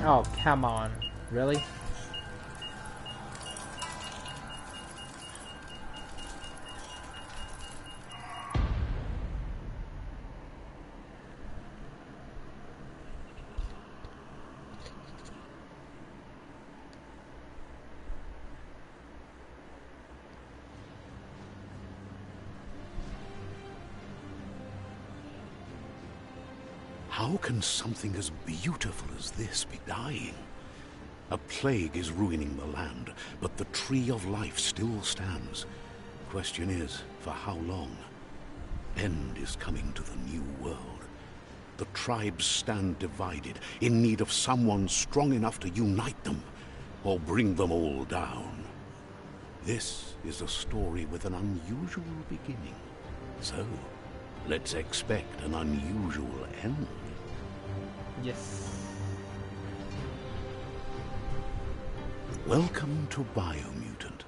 Oh, come on. Really? How can something as beautiful as this be dying? A plague is ruining the land, but the tree of life still stands. Question is, for how long? End is coming to the new world. The tribes stand divided, in need of someone strong enough to unite them, or bring them all down. This is a story with an unusual beginning. So, let's expect an unusual end. Yes. Welcome to BIOMUTANT.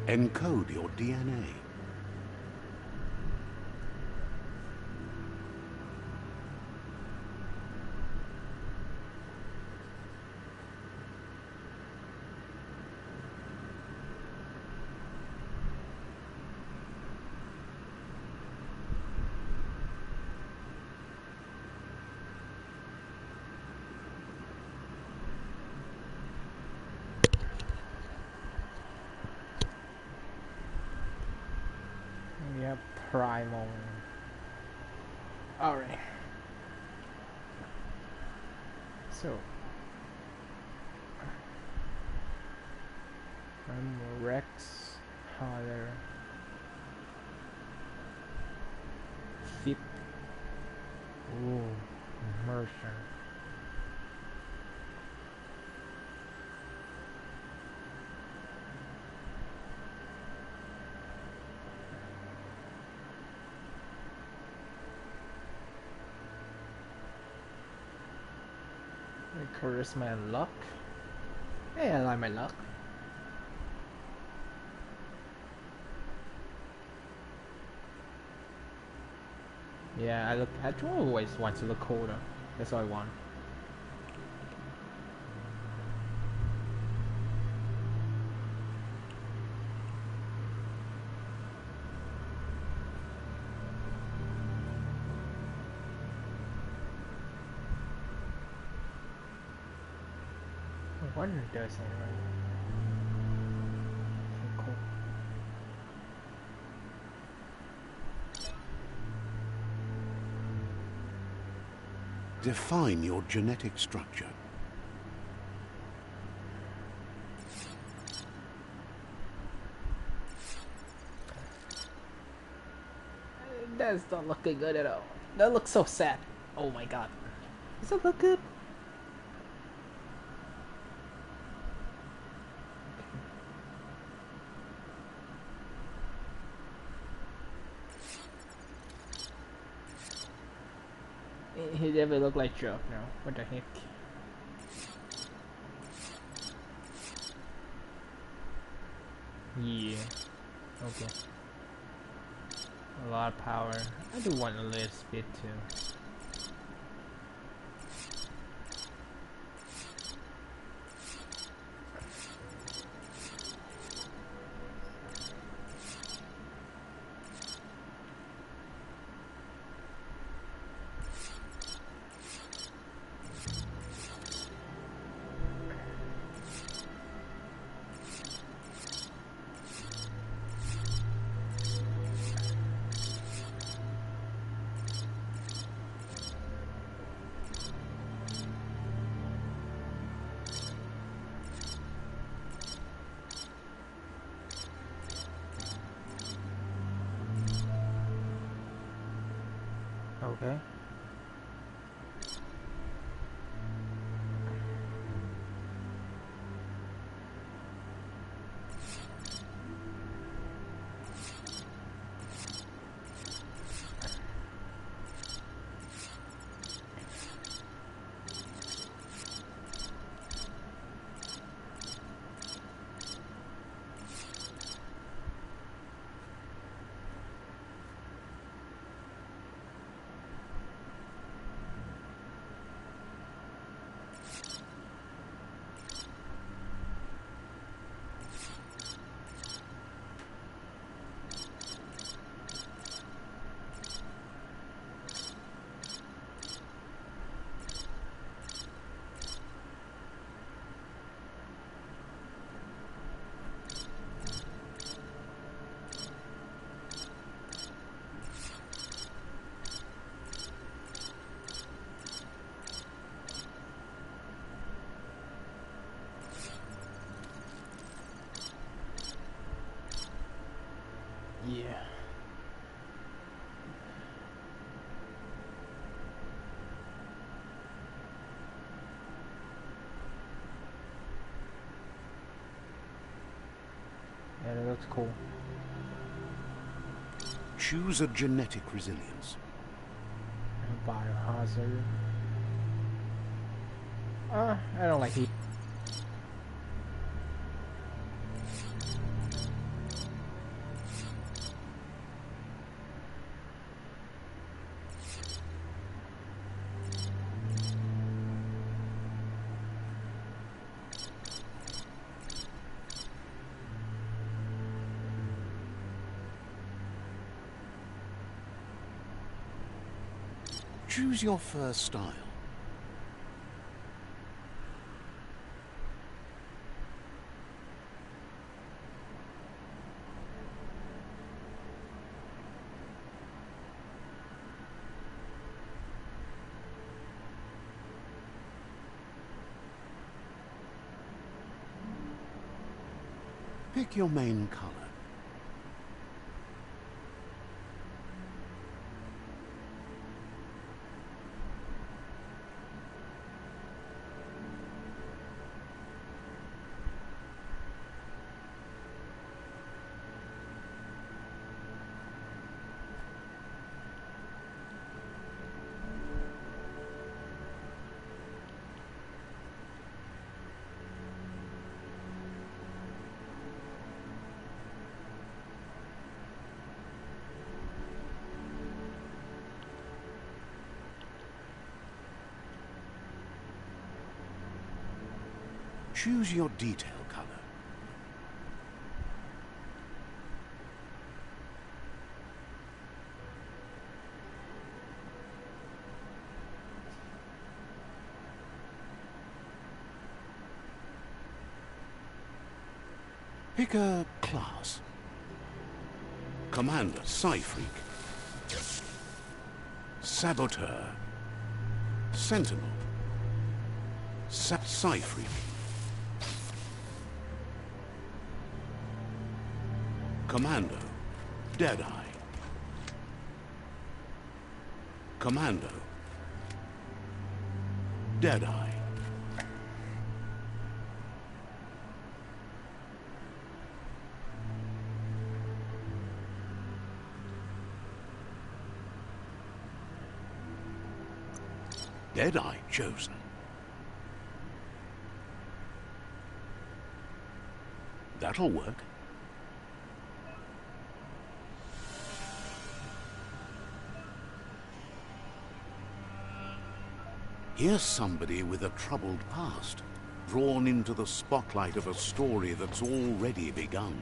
Encode your DNA. We have primal. Alright. So I'm Rex, Holler, Fit. Ooh, immersion. Charisma and luck. Hey, I like my luck. Yeah, I always want to look colder. That's all I want. What does it right? So cool. Define your genetic structure. That's not looking good at all. That looks so sad. Oh my god. Does that look good? He never looked like Joe now. What the heck? Yeah. Okay. A lot of power. I do want a little speed too. Okay. Yeah. Yeah, that looks cool. Choose a genetic resilience. Biohazard. I don't like it. Choose your first style. Pick your main color. Choose your detail color. Pick a class. Commander, Psy-Freak. Saboteur. Sentinel. Psy-Freak. Commando, Deadeye. Commando, Deadeye. Deadeye chosen. That'll work. Here's somebody with a troubled past, drawn into the spotlight of a story that's already begun.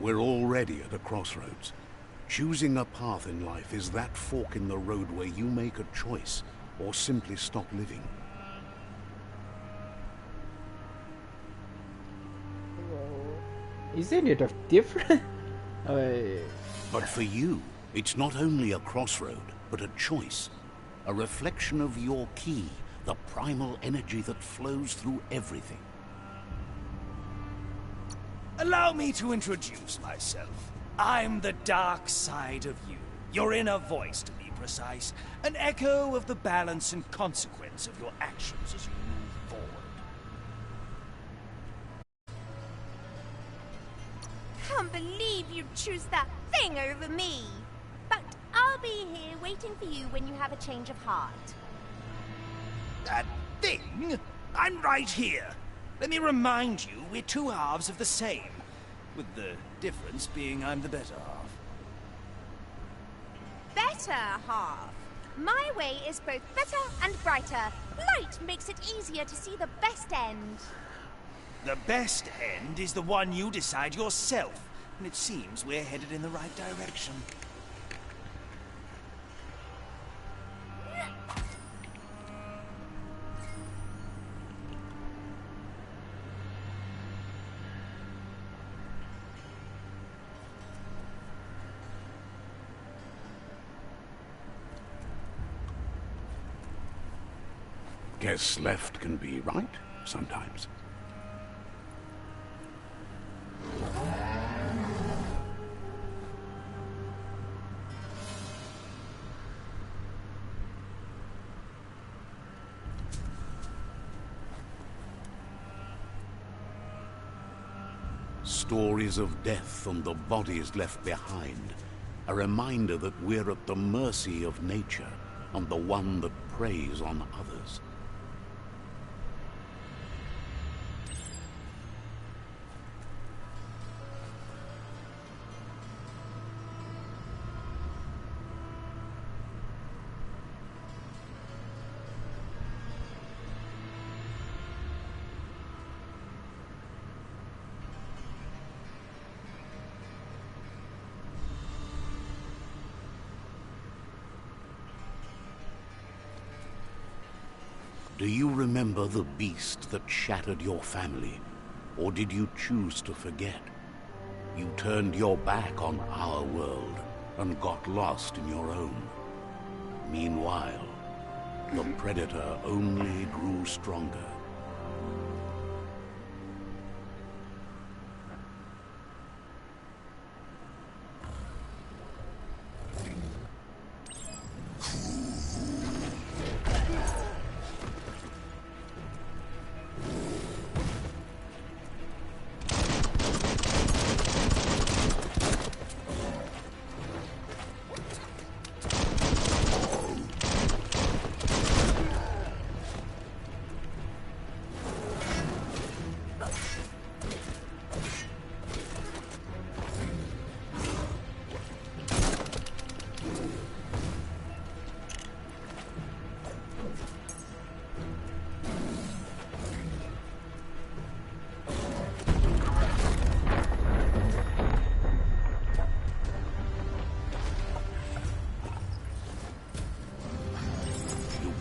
We're already at a crossroads. Choosing a path in life is that fork in the road where you make a choice, or simply stop living. Isn't it different? But for you, it's not only a crossroad, but a choice. A reflection of your key, the primal energy that flows through everything. Allow me to introduce myself. I'm the dark side of you. Your inner voice, to be precise. An echo of the balance and consequence of your actions as you move forward. Can't believe you'd choose that thing over me. But I'll be here waiting for you when you have a change of heart. That thing? I'm right here. Let me remind you, we're two halves of the same. With the difference being I'm the better half. Better half. My way is both better and brighter. Light makes it easier to see the best end. The best end is the one you decide yourself. And it seems we're headed in the right direction. Guess left can be right sometimes. Stories of death and the bodies left behind. A reminder that we're at the mercy of nature and the one that preys on others. Do you remember the beast that shattered your family? Or did you choose to forget? You turned your back on our world and got lost in your own. Meanwhile, the Predator only grew stronger.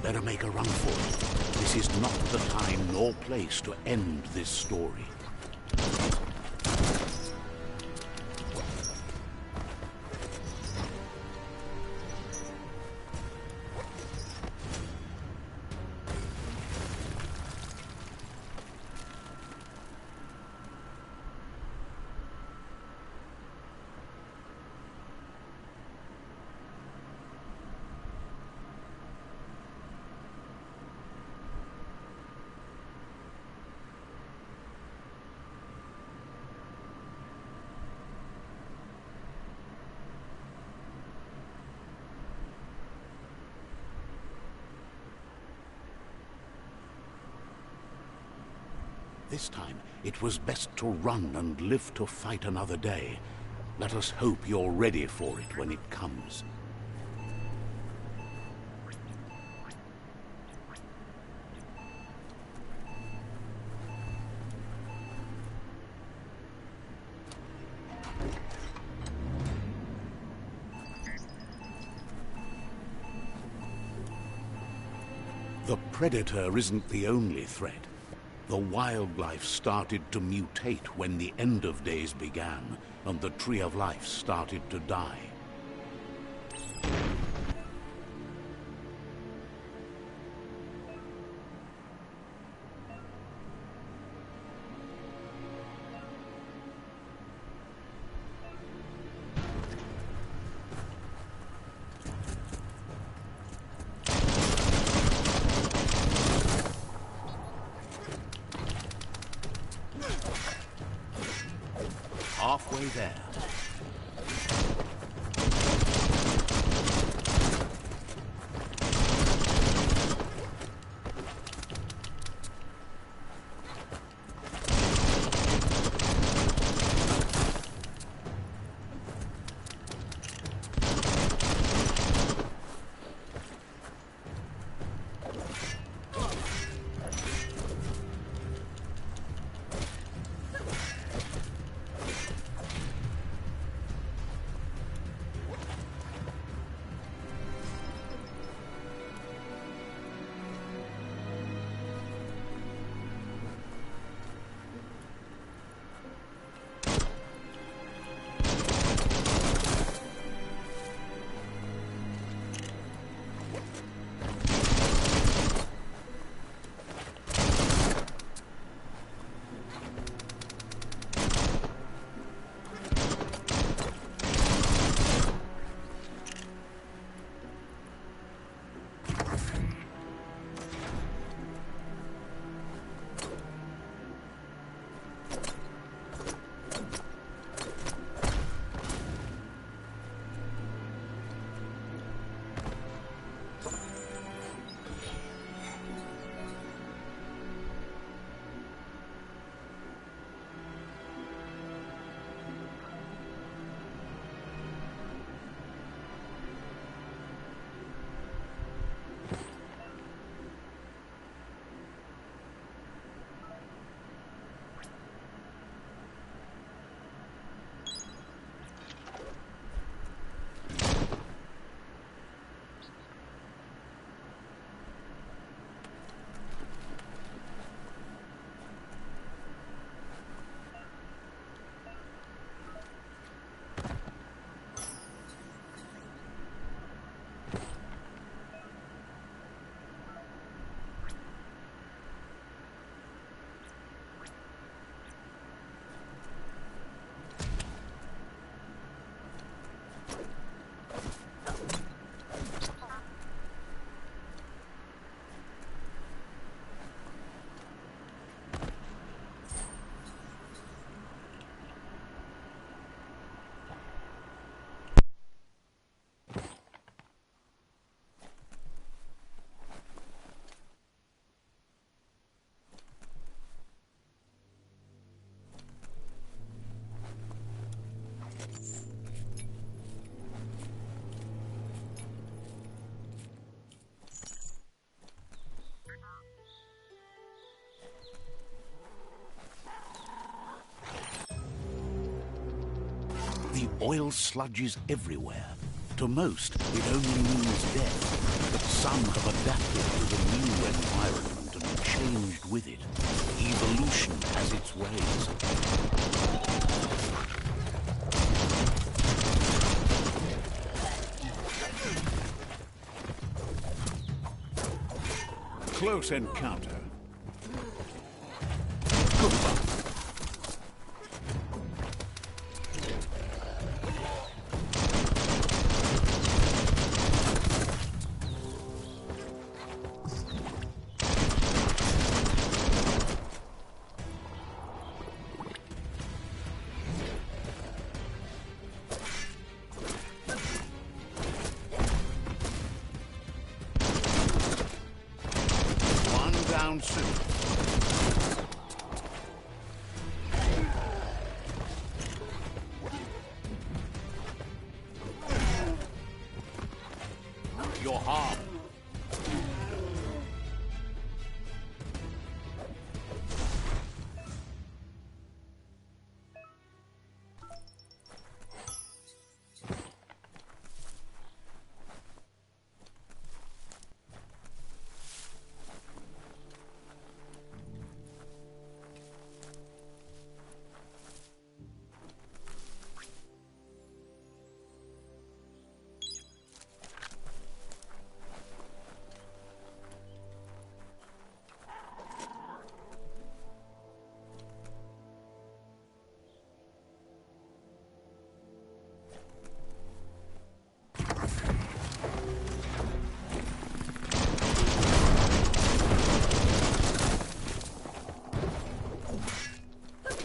Better make a run for it. This is not the time nor place to end this story. This time, it was best to run and live to fight another day. Let us hope you're ready for it when it comes. The Predator isn't the only threat. The wildlife started to mutate when the end of days began, and the Tree of Life started to die. halfway there. The oil sludges everywhere. To most, it only means death, but some have adapted to the new environment and changed with it. Evolution has its ways. Close encounter. Good luck. Down soon. You're harmed.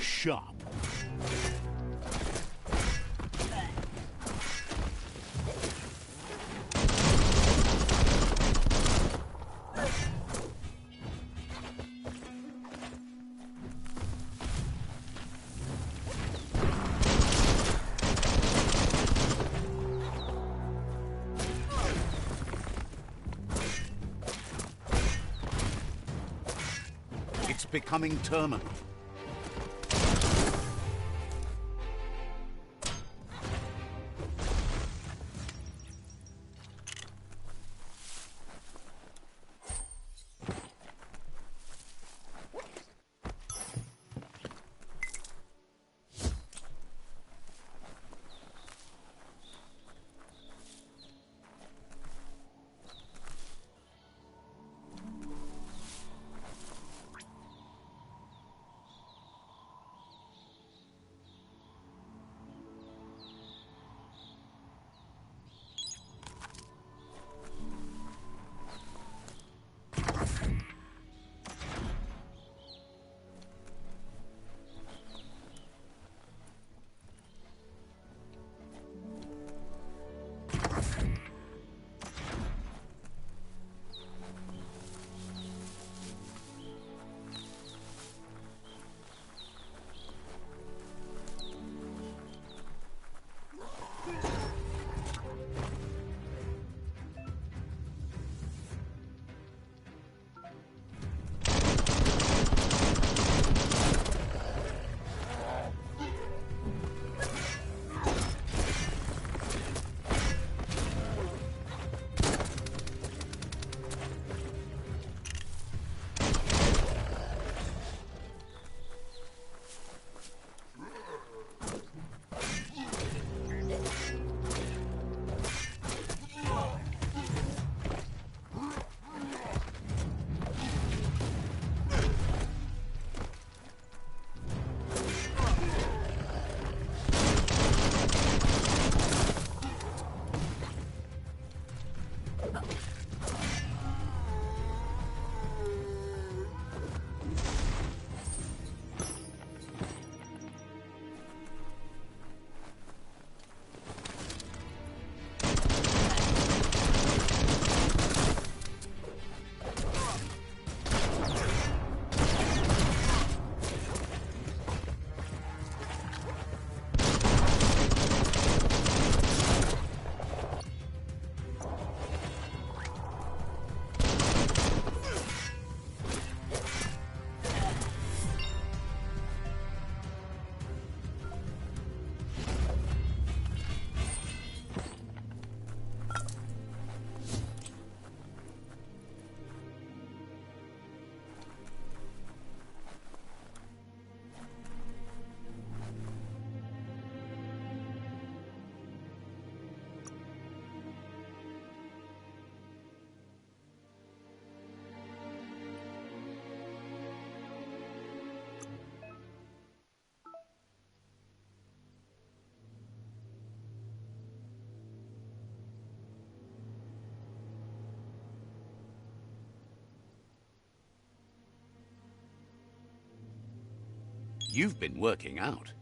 Sharp. It's becoming terminal. You've been working out.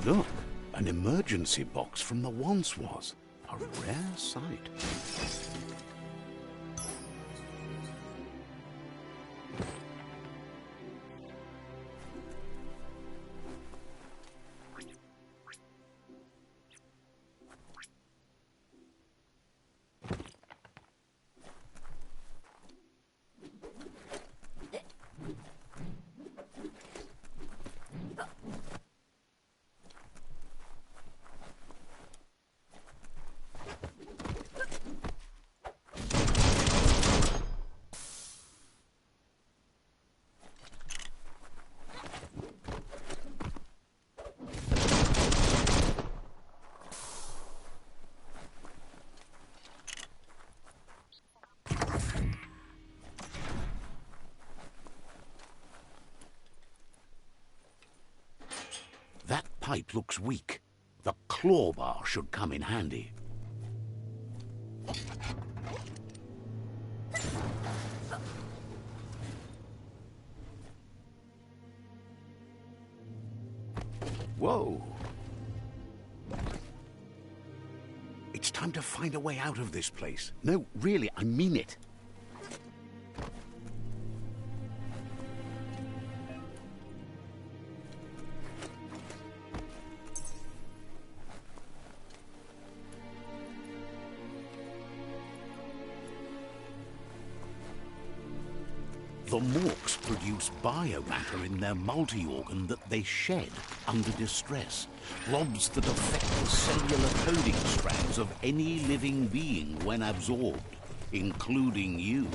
Look, an emergency box from the once was. A rare sight. That pipe looks weak. The claw bar should come in handy. Whoa! It's time to find a way out of this place. No, really, I mean it. The morks produce biomatter in their multi-organ that they shed under distress. Blobs that affect the cellular coding strands of any living being when absorbed, including you.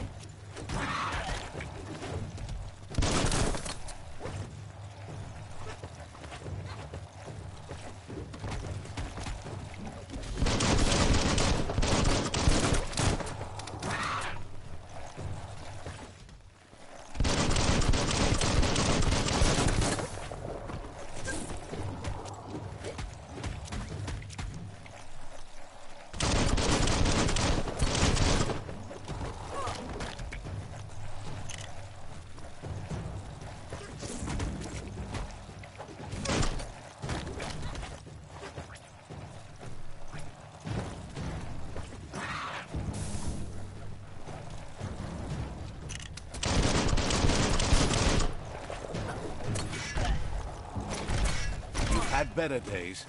Had better days.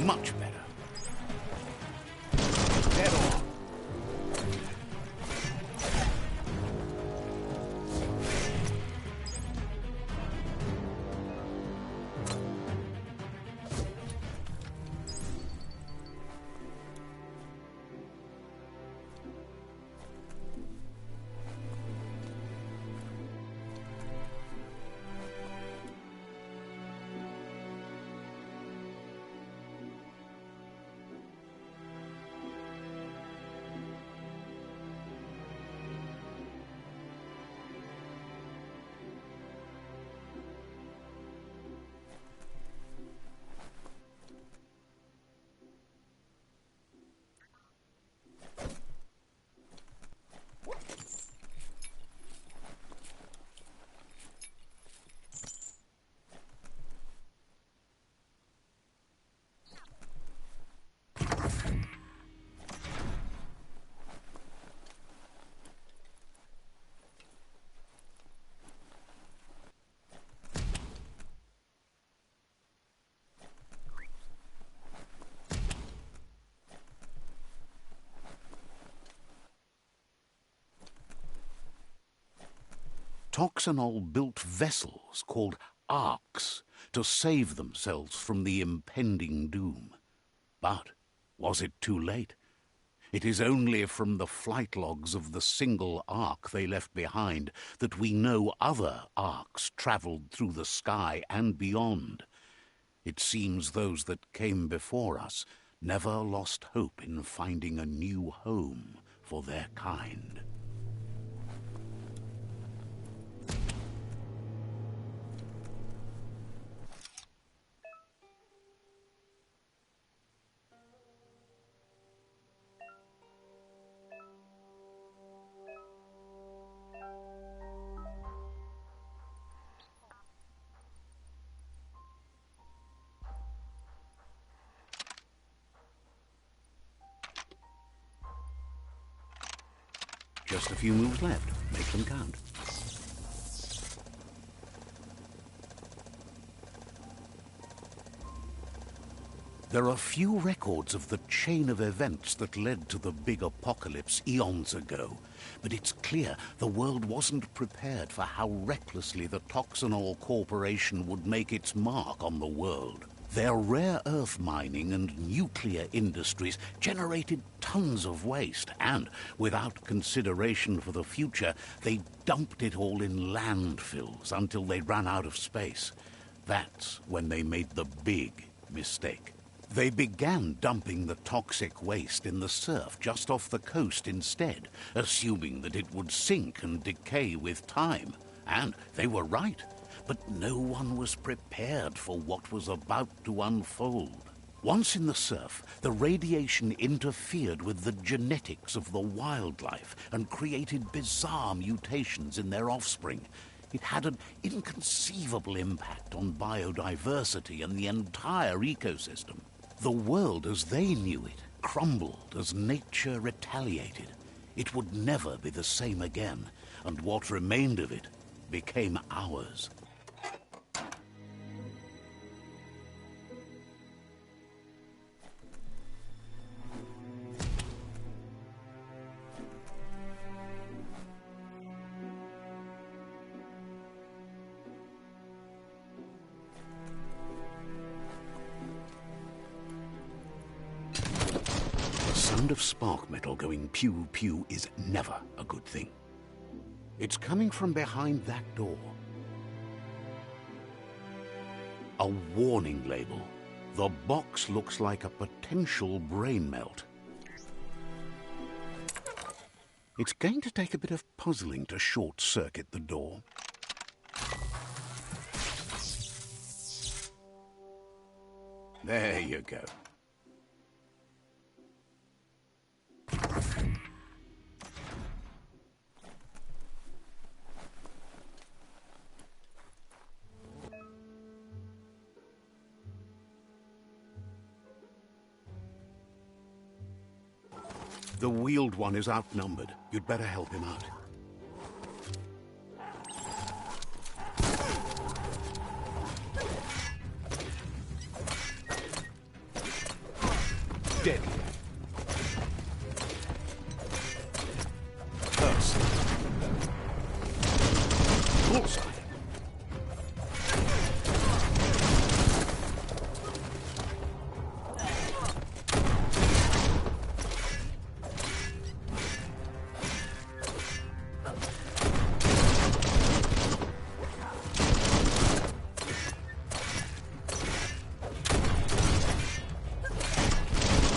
Much better. Dead on. Toxanol built vessels called arks to save themselves from the impending doom. But was it too late? It is only from the flight logs of the single ark they left behind that we know other arks travelled through the sky and beyond. It seems those that came before us never lost hope in finding a new home for their kind. Just a few moves left. Make them count. There are few records of the chain of events that led to the big apocalypse eons ago, but it's clear the world wasn't prepared for how recklessly the Toxanol Corporation would make its mark on the world. Their rare earth mining and nuclear industries generated tons of waste, and, without consideration for the future, they dumped it all in landfills until they ran out of space. That's when they made the big mistake. They began dumping the toxic waste in the surf just off the coast instead, assuming that it would sink and decay with time. And they were right. But no one was prepared for what was about to unfold. Once in the surf, the radiation interfered with the genetics of the wildlife and created bizarre mutations in their offspring. It had an inconceivable impact on biodiversity and the entire ecosystem. The world as they knew it crumbled as nature retaliated. It would never be the same again, and what remained of it became ours. The sound of spark metal going pew-pew is never a good thing. It's coming from behind that door. A warning label. The box looks like a potential brain melt. It's going to take a bit of puzzling to short-circuit the door. There you go. The wheeled one is outnumbered. You'd better help him out. Deadly. Curse. Bullseye.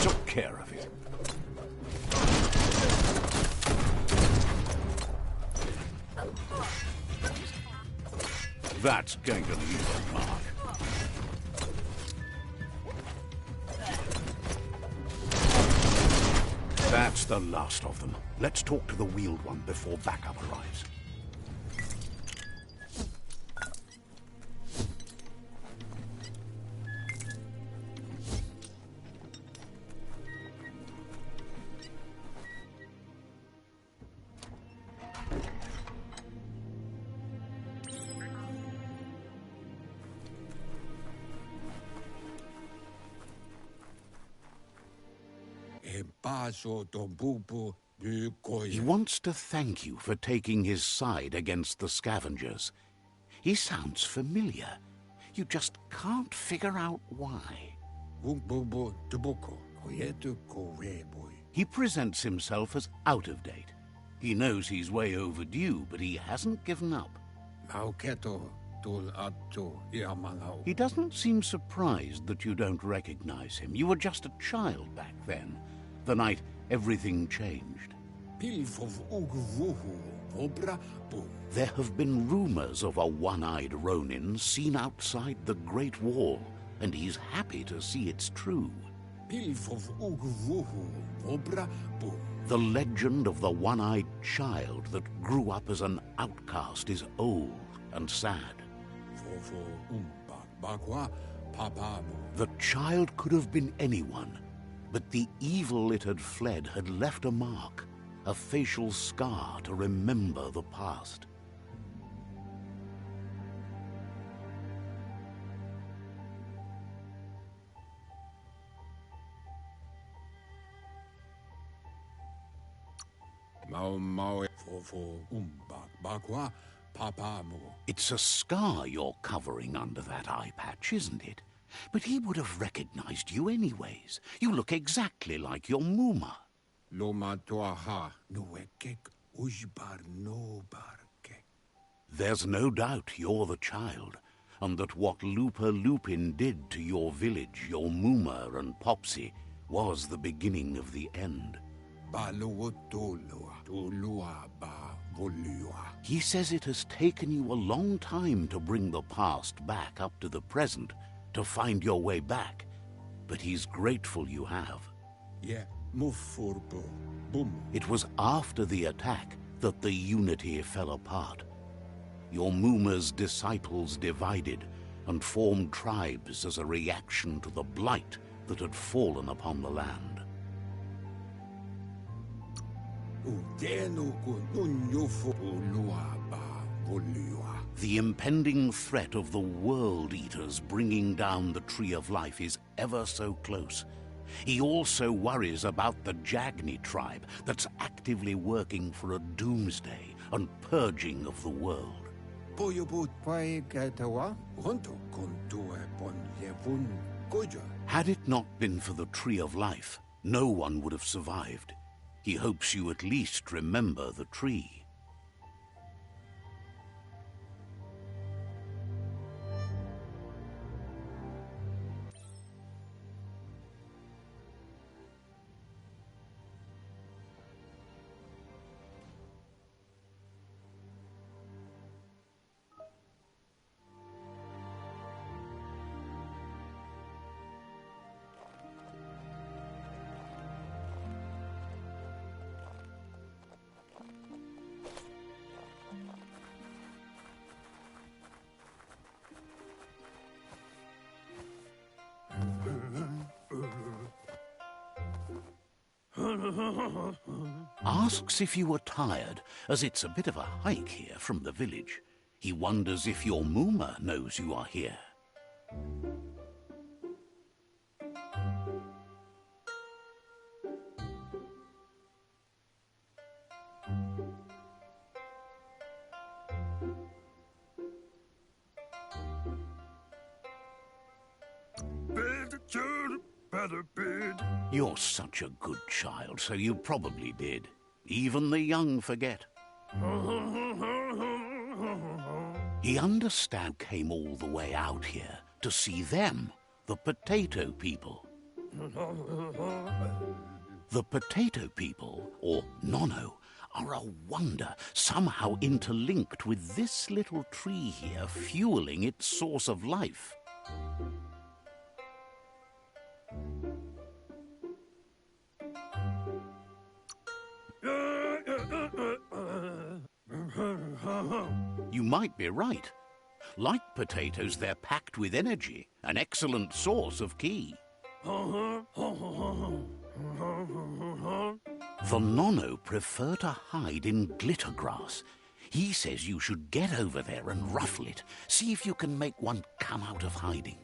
Took care of it. That's going to leave a mark. That's the last of them. Let's talk to the wheeled one before backup arrives. He wants to thank you for taking his side against the scavengers. He sounds familiar. You just can't figure out why. He presents himself as out of date. He knows he's way overdue, but he hasn't given up. He doesn't seem surprised that you don't recognize him. You were just a child back then, the night everything changed. There have been rumors of a one-eyed Ronin seen outside the Great Wall, and he's happy to see it's true. The legend of the one-eyed child that grew up as an outcast is old and sad. The child could have been anyone, but the evil it had fled had left a mark a facial scar to remember the past. It's a scar you're covering under that eye patch, isn't it? But he would have recognized you anyways. You look exactly like your Muma. There's no doubt you're the child, and that what Lupa Lupin did to your village, your Muma and Popsy, was the beginning of the end. He says it has taken you a long time to bring the past back up to the present, to find your way back, but he's grateful you have. It was after the attack that the Unity fell apart. Your Muma's disciples divided and formed tribes as a reaction to the blight that had fallen upon the land. The impending threat of the World Eaters bringing down the Tree of Life is ever so close. He also worries about the Jagni tribe that's actively working for a doomsday and purging of the world. Had it not been for the Tree of Life, no one would have survived. He hopes you at least remember the tree. Asks if you were tired, as it's a bit of a hike here from the village. He wonders if your Muma knows you are here. You're such a good child, so you probably did. Even the young forget. He understands came all the way out here to see them, the potato people. The potato people, or Nono, are a wonder, somehow interlinked with this little tree here, fueling its source of life. You might be right. Like potatoes, they're packed with energy, an excellent source of ki. The Nono prefer to hide in glitter grass. He says you should get over there and ruffle it. See if you can make one come out of hiding.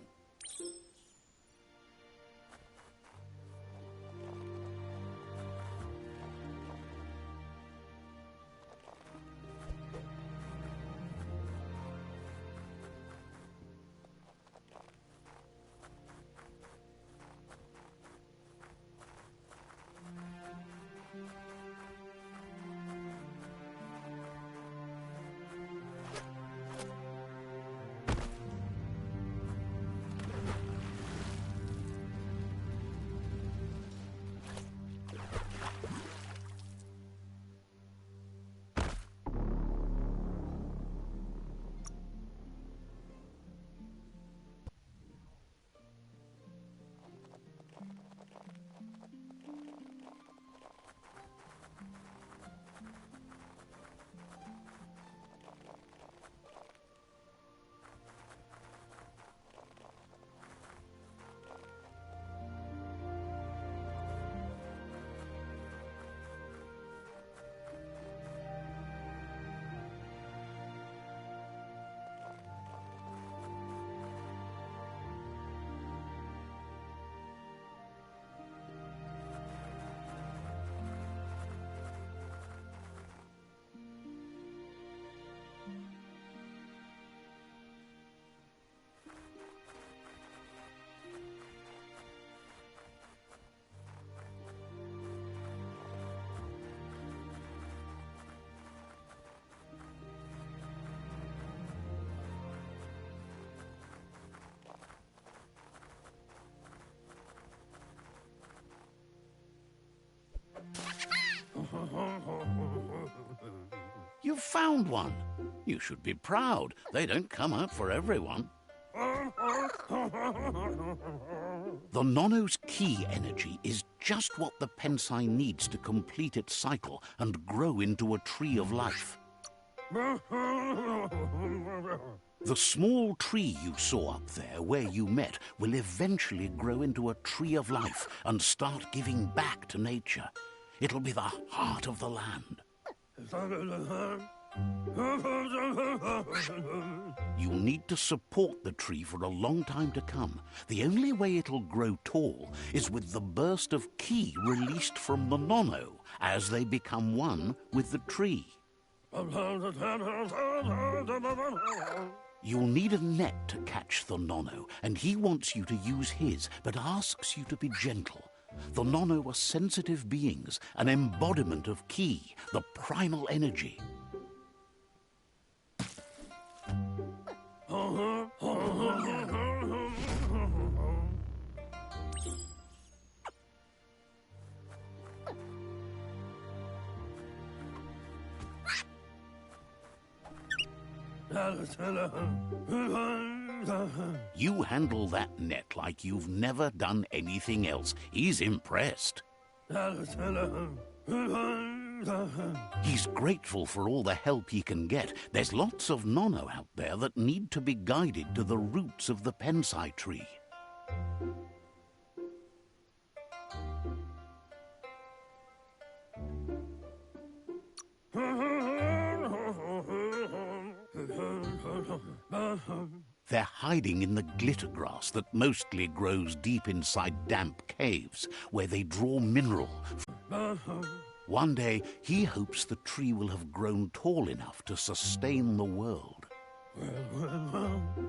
You've found one. You should be proud. They don't come out for everyone. The Nono's key energy is just what the Pensai needs to complete its cycle and grow into a tree of life. The small tree you saw up there where you met will eventually grow into a tree of life and start giving back to nature. It'll be the heart of the land. You'll need to support the tree for a long time to come. The only way it'll grow tall is with the burst of ki released from the Nono as they become one with the tree. You'll need a net to catch the Nono, and he wants you to use his, but asks you to be gentle. The Nono are sensitive beings, an embodiment of ki, the primal energy. You handle that net like you've never done anything else. He's impressed. He's grateful for all the help he can get. There's lots of Nono out there that need to be guided to the roots of the Pensai tree. They're hiding in the glitter grass that mostly grows deep inside damp caves, where they draw mineral. One day, he hopes the tree will have grown tall enough to sustain the world.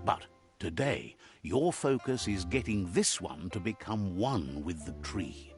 But today, your focus is getting this one to become one with the tree.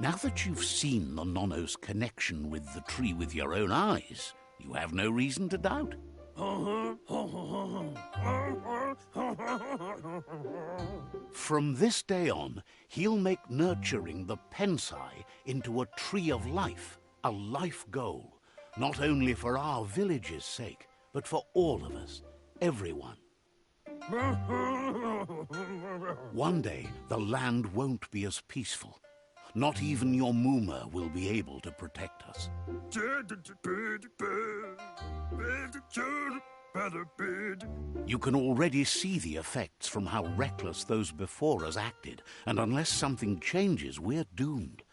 Now that you've seen the Nono's connection with the tree with your own eyes, you have no reason to doubt. From this day on, he'll make nurturing the Pensai into a tree of life, a life goal, not only for our village's sake, but for all of us, everyone. One day, the land won't be as peaceful. Not even your Muma will be able to protect us. You can already see the effects from how reckless those before us acted, and unless something changes, we're doomed.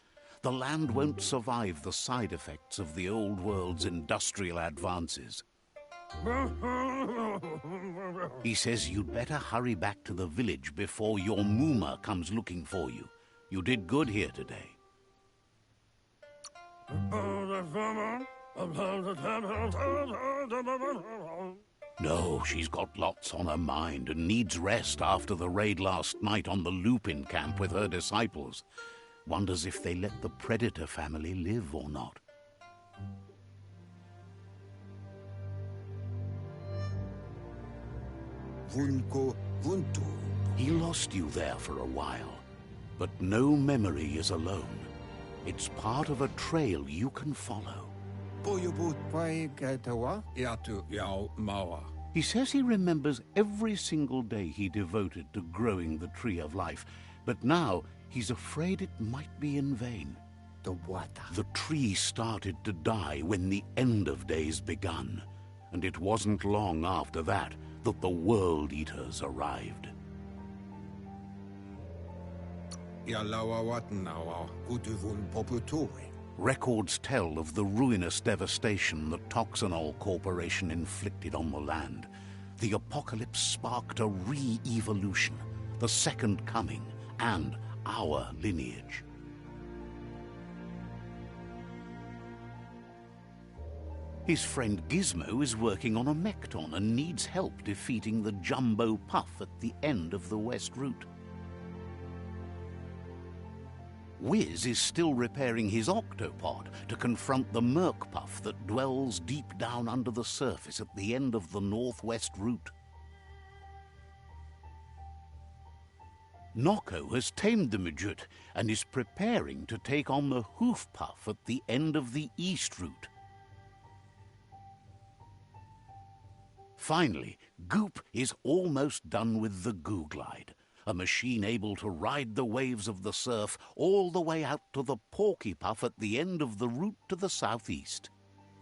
The land won't survive the side effects of the old world's industrial advances. He says you'd better hurry back to the village before your Muma comes looking for you. You did good here today. No, she's got lots on her mind and needs rest after the raid last night on the Lupin camp with her disciples. Wonders if they let the Predator family live or not. He lost you there for a while. But no memory is alone. It's part of a trail you can follow. He says he remembers every single day he devoted to growing the tree of life, but now he's afraid it might be in vain. The tree started to die when the end of days begun, and it wasn't long after that that the World Eaters arrived. Ja laua watnawa kutuvun poputui. Records tell of the ruinous devastation the Toxanol Corporation inflicted on the land. The apocalypse sparked a re-evolution, the Second Coming, and our lineage. His friend Gizmo is working on a Mekton and needs help defeating the Jumbo Puff at the end of the West Route. Wiz is still repairing his octopod to confront the Merc Puff that dwells deep down under the surface at the end of the Northwest Route. Noko has tamed the Midget and is preparing to take on the Hoof Puff at the end of the East Route. Finally, Goop is almost done with the Googlide, a machine able to ride the waves of the surf all the way out to the Porky Puff at the end of the route to the southeast.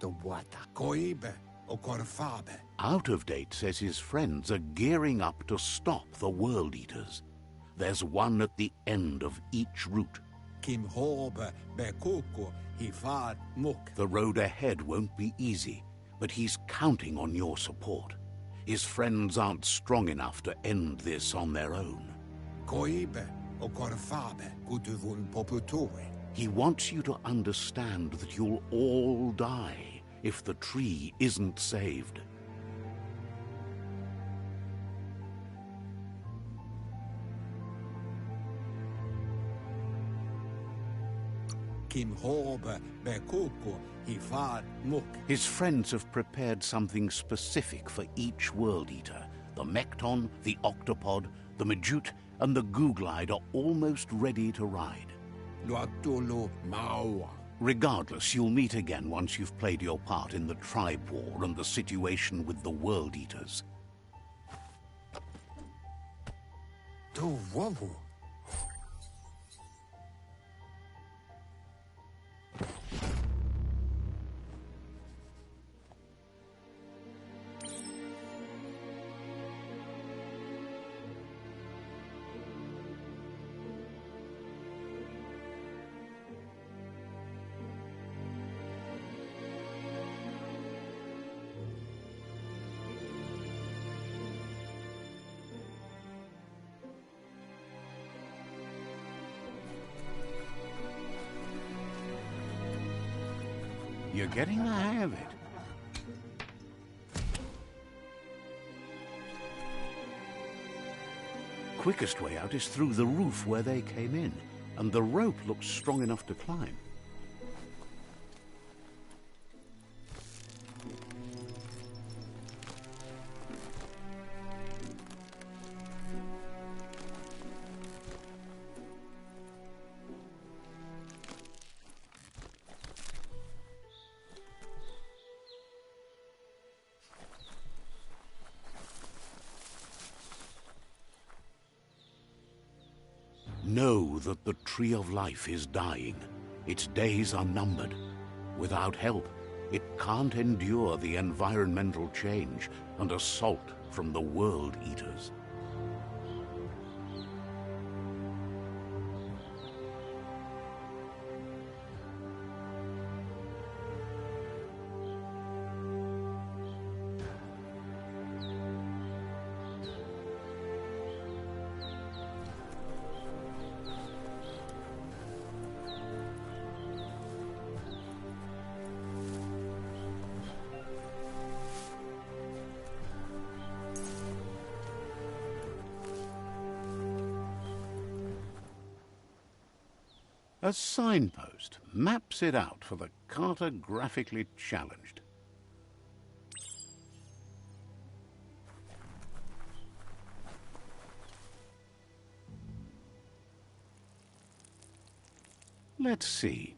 The wata koibe o korfabe. Out of Date says his friends are gearing up to stop the World Eaters. There's one at the end of each route. Kim hobe be koko hifad muk. The road ahead won't be easy, but he's counting on your support. His friends aren't strong enough to end this on their own. Koibe o korfabe kutuvun poputui. He wants you to understand that you'll all die if the tree isn't saved. Kim hobe be koko hifad muk. His friends have prepared something specific for each World Eater. The Mekton, the Octopod, the Majute, and the Googlide are almost ready to ride. Luatolo maua. Regardless, you'll meet again once you've played your part in the tribe war and the situation with the World Eaters. To wawu. You're getting the hang of it. Quickest way out is through the roof where they came in, and the rope looks strong enough to climb. Know that the Tree of Life is dying. Its days are numbered. Without help, it can't endure the environmental change and assault from the World Eaters. A signpost maps it out for the cartographically challenged. Let's see.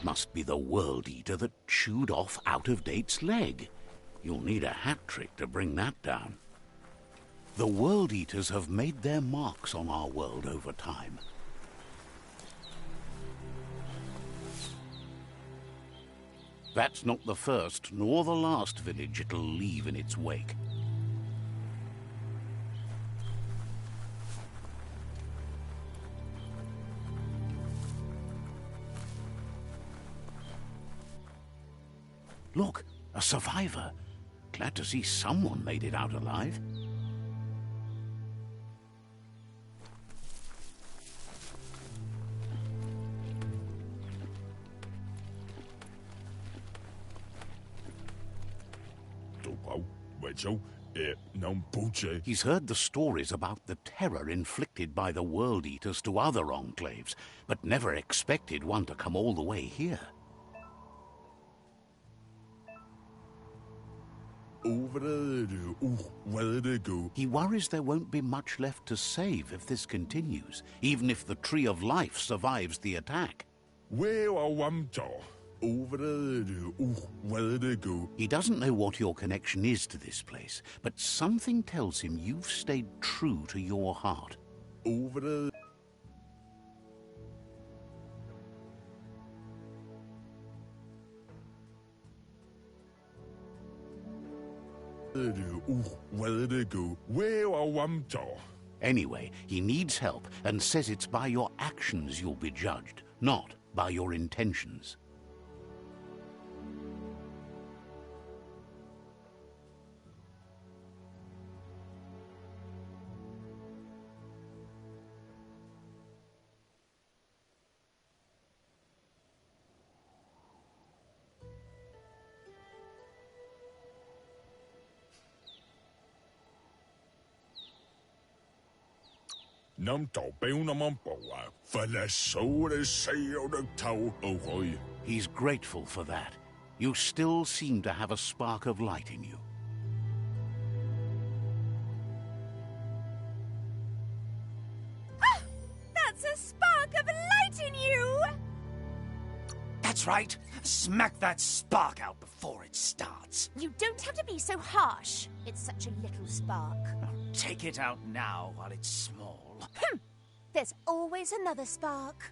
Must be the World Eater that chewed off Out-of-Date's leg. You'll need a hat trick to bring that down. The World Eaters have made their marks on our world over time. That's not the first nor the last village it'll leave in its wake. Look, a survivor. Glad to see someone made it out alive. He's heard the stories about the terror inflicted by the World Eaters to other enclaves, but never expected one to come all the way here. He worries there won't be much left to save if this continues, even if the Tree of Life survives the attack. He doesn't know what your connection is to this place, but something tells him you've stayed true to your heart. Anyway, he needs help and says it's by your actions you'll be judged, not by your intentions. He's grateful for that. You still seem to have a spark of light in you. Ah! That's a spark of light in you! That's right. Smack that spark out before it starts. You don't have to be so harsh. It's such a little spark. Take it out now while it's small. There's always another spark.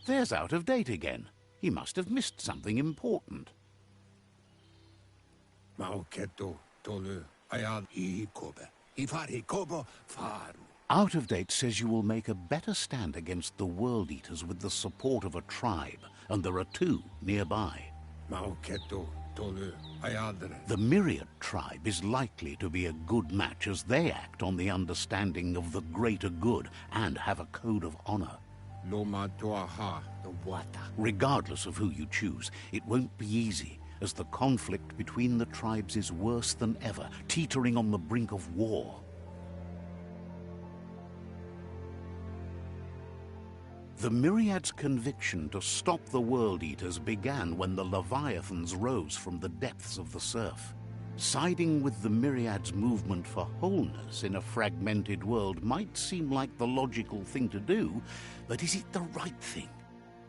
There's Out-of-Date again. He must have missed something important. Out-of-Date says you will make a better stand against the World Eaters with the support of a tribe, and there are two nearby. The Myriad tribe is likely to be a good match as they act on the understanding of the greater good and have a code of honor. Regardless of who you choose, it won't be easy, as the conflict between the tribes is worse than ever, teetering on the brink of war. The Myriad's conviction to stop the World Eaters began when the Leviathans rose from the depths of the surf. Siding with the Myriad's movement for wholeness in a fragmented world might seem like the logical thing to do, but is it the right thing?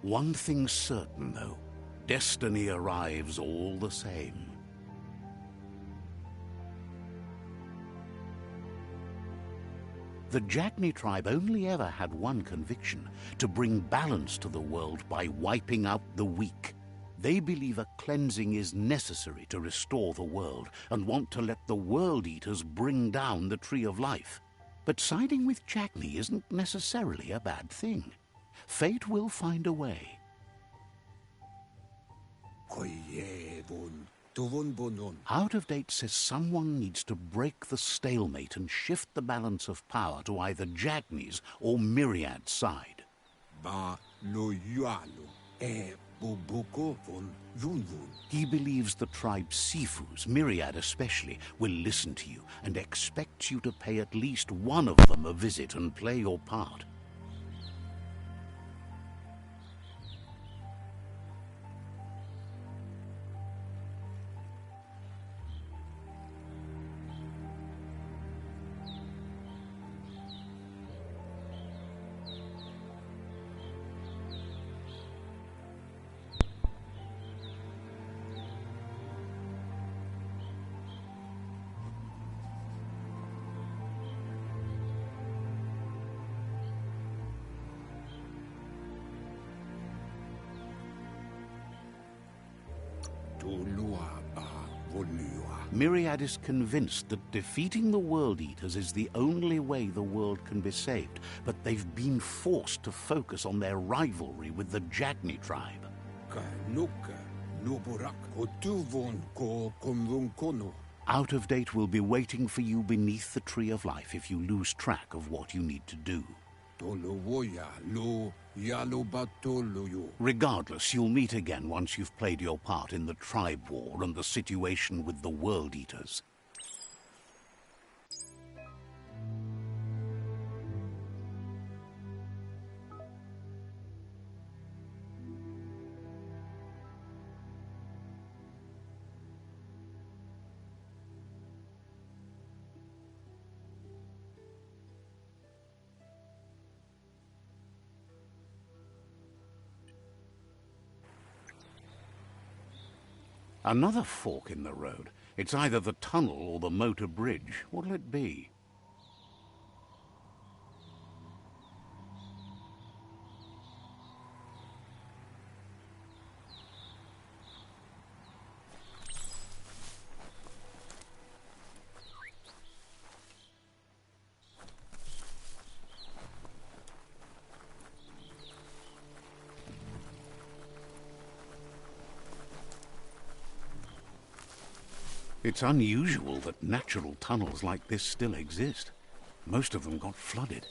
One thing's certain, though. Destiny arrives all the same. The Jagni tribe only ever had one conviction: to bring balance to the world by wiping out the weak. They believe a cleansing is necessary to restore the world, and want to let the World Eaters bring down the Tree of Life. But siding with Jagni isn't necessarily a bad thing. Fate will find a way. Out-of-Date says someone needs to break the stalemate and shift the balance of power to either Jagni's or Myriad's side. Bubuko von Yunvun. He believes the tribe Sifus, Myriad especially, will listen to you and expects you to pay at least one of them a visit and play your part. Myriad is convinced that defeating the World Eaters is the only way the world can be saved, but they've been forced to focus on their rivalry with the Jagni tribe. Out of Date will be waiting for you beneath the Tree of Life if you lose track of what you need to do. Regardless, you'll meet again once you've played your part in the tribe war and the situation with the World Eaters. Another fork in the road. It's either the tunnel or the motor bridge. What'll it be? It's unusual that natural tunnels like this still exist. Most of them got flooded.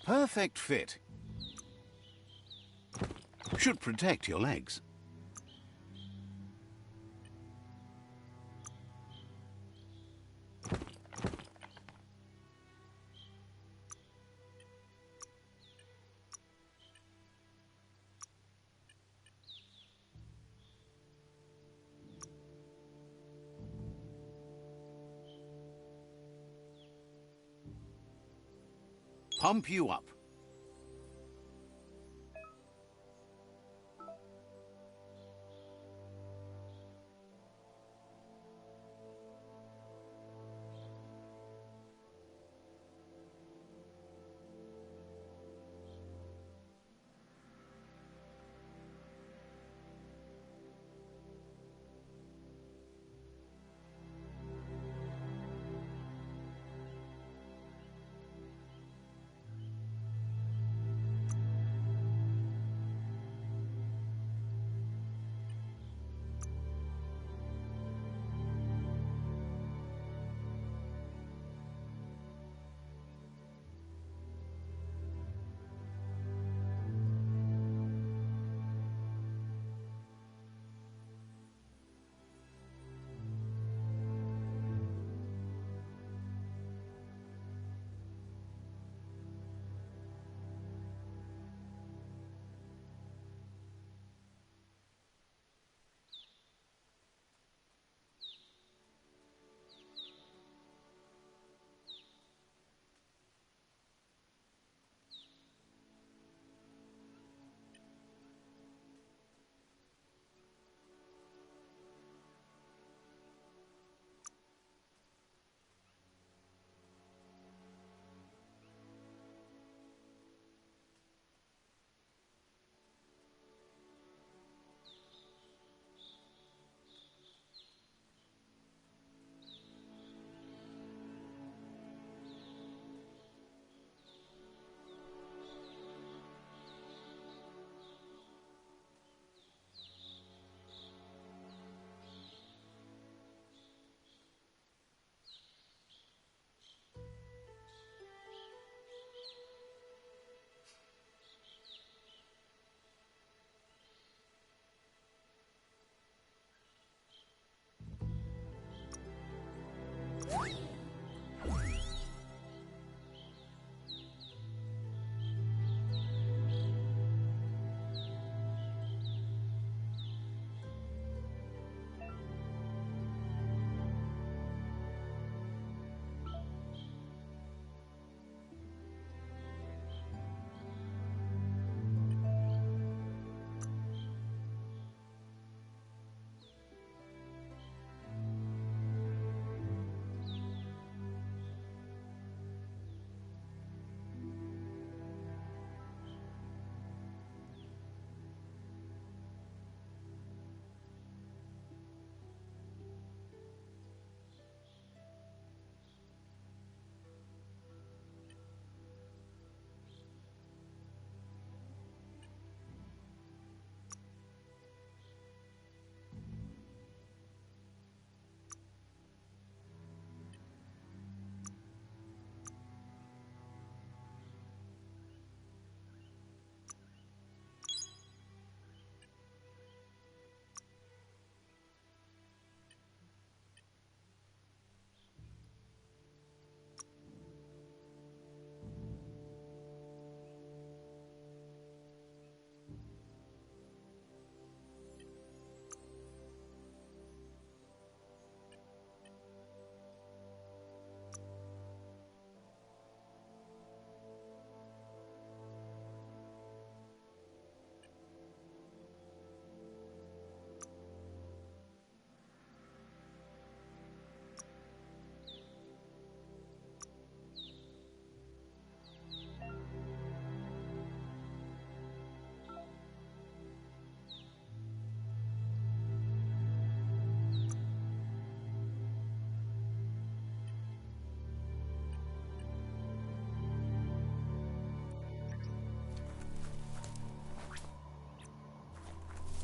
Perfect fit. Should protect your legs. Pump you up.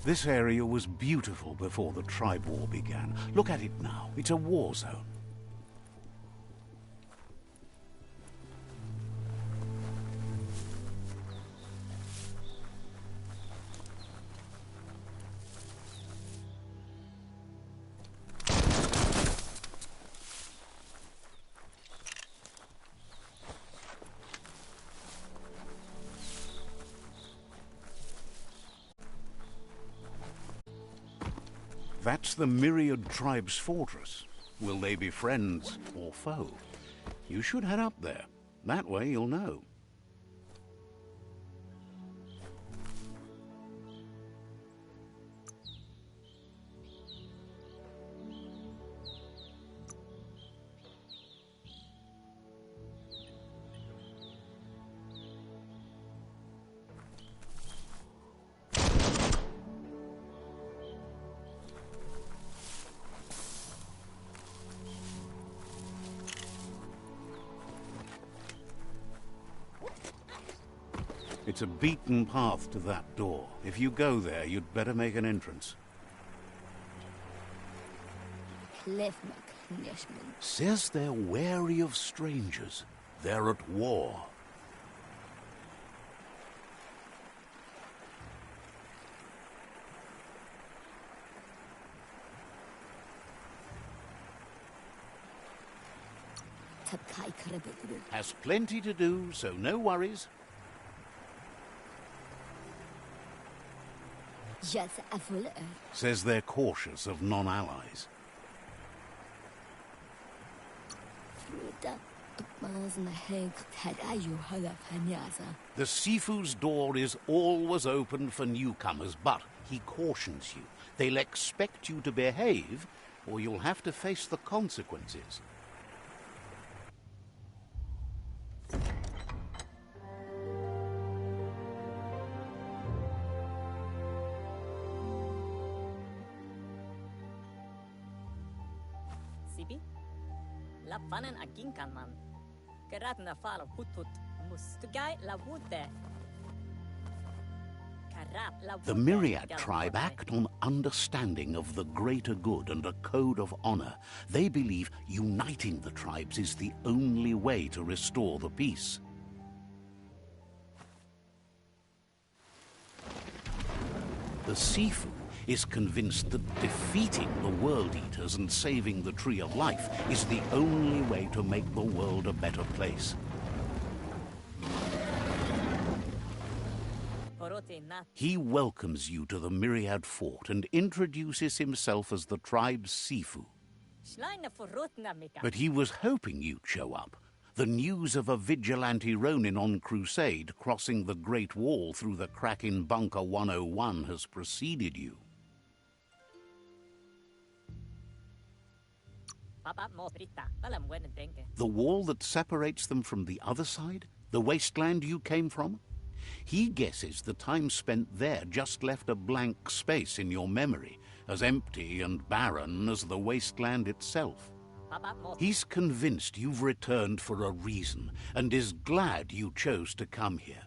This area was beautiful before the tribe war began. Look at it now. It's a war zone. That's the Myriad Tribe's fortress. Will they be friends or foe? You should head up there. That way you'll know. It's a beaten path to that door. If you go there, you'd better make an entrance. Says they're wary of strangers. They're at war. Has plenty to do, so no worries. Says they're cautious of non-allies. The Sifu's door is always open for newcomers, but he cautions you. They'll expect you to behave, or you'll have to face the consequences. Lapanen aginkanman. Geratna falo putut mustugai lavute. The Myriad tribe act on understanding of the greater good and a code of honor. They believe uniting the tribes is the only way to restore the peace. The Sifu is convinced that defeating the World Eaters and saving the Tree of Life is the only way to make the world a better place. He welcomes you to the Myriad Fort and introduces himself as the tribe's Sifu. But he was hoping you'd show up. The news of a vigilante Ronin on crusade crossing the Great Wall through the crack in Bunker 101 has preceded you. The wall that separates them from the other side? The wasteland you came from? He guesses the time spent there just left a blank space in your memory, as empty and barren as the wasteland itself. He's convinced you've returned for a reason, and is glad you chose to come here.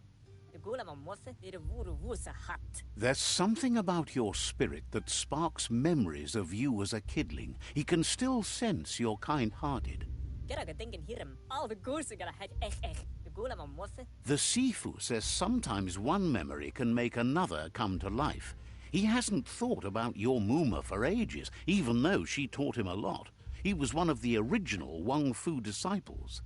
There's something about your spirit that sparks memories of you as a kidling. He can still sense you're kind-hearted. The Sifu says sometimes one memory can make another come to life. He hasn't thought about your Muma for ages, even though she taught him a lot. He was one of the original Wang Fu disciples.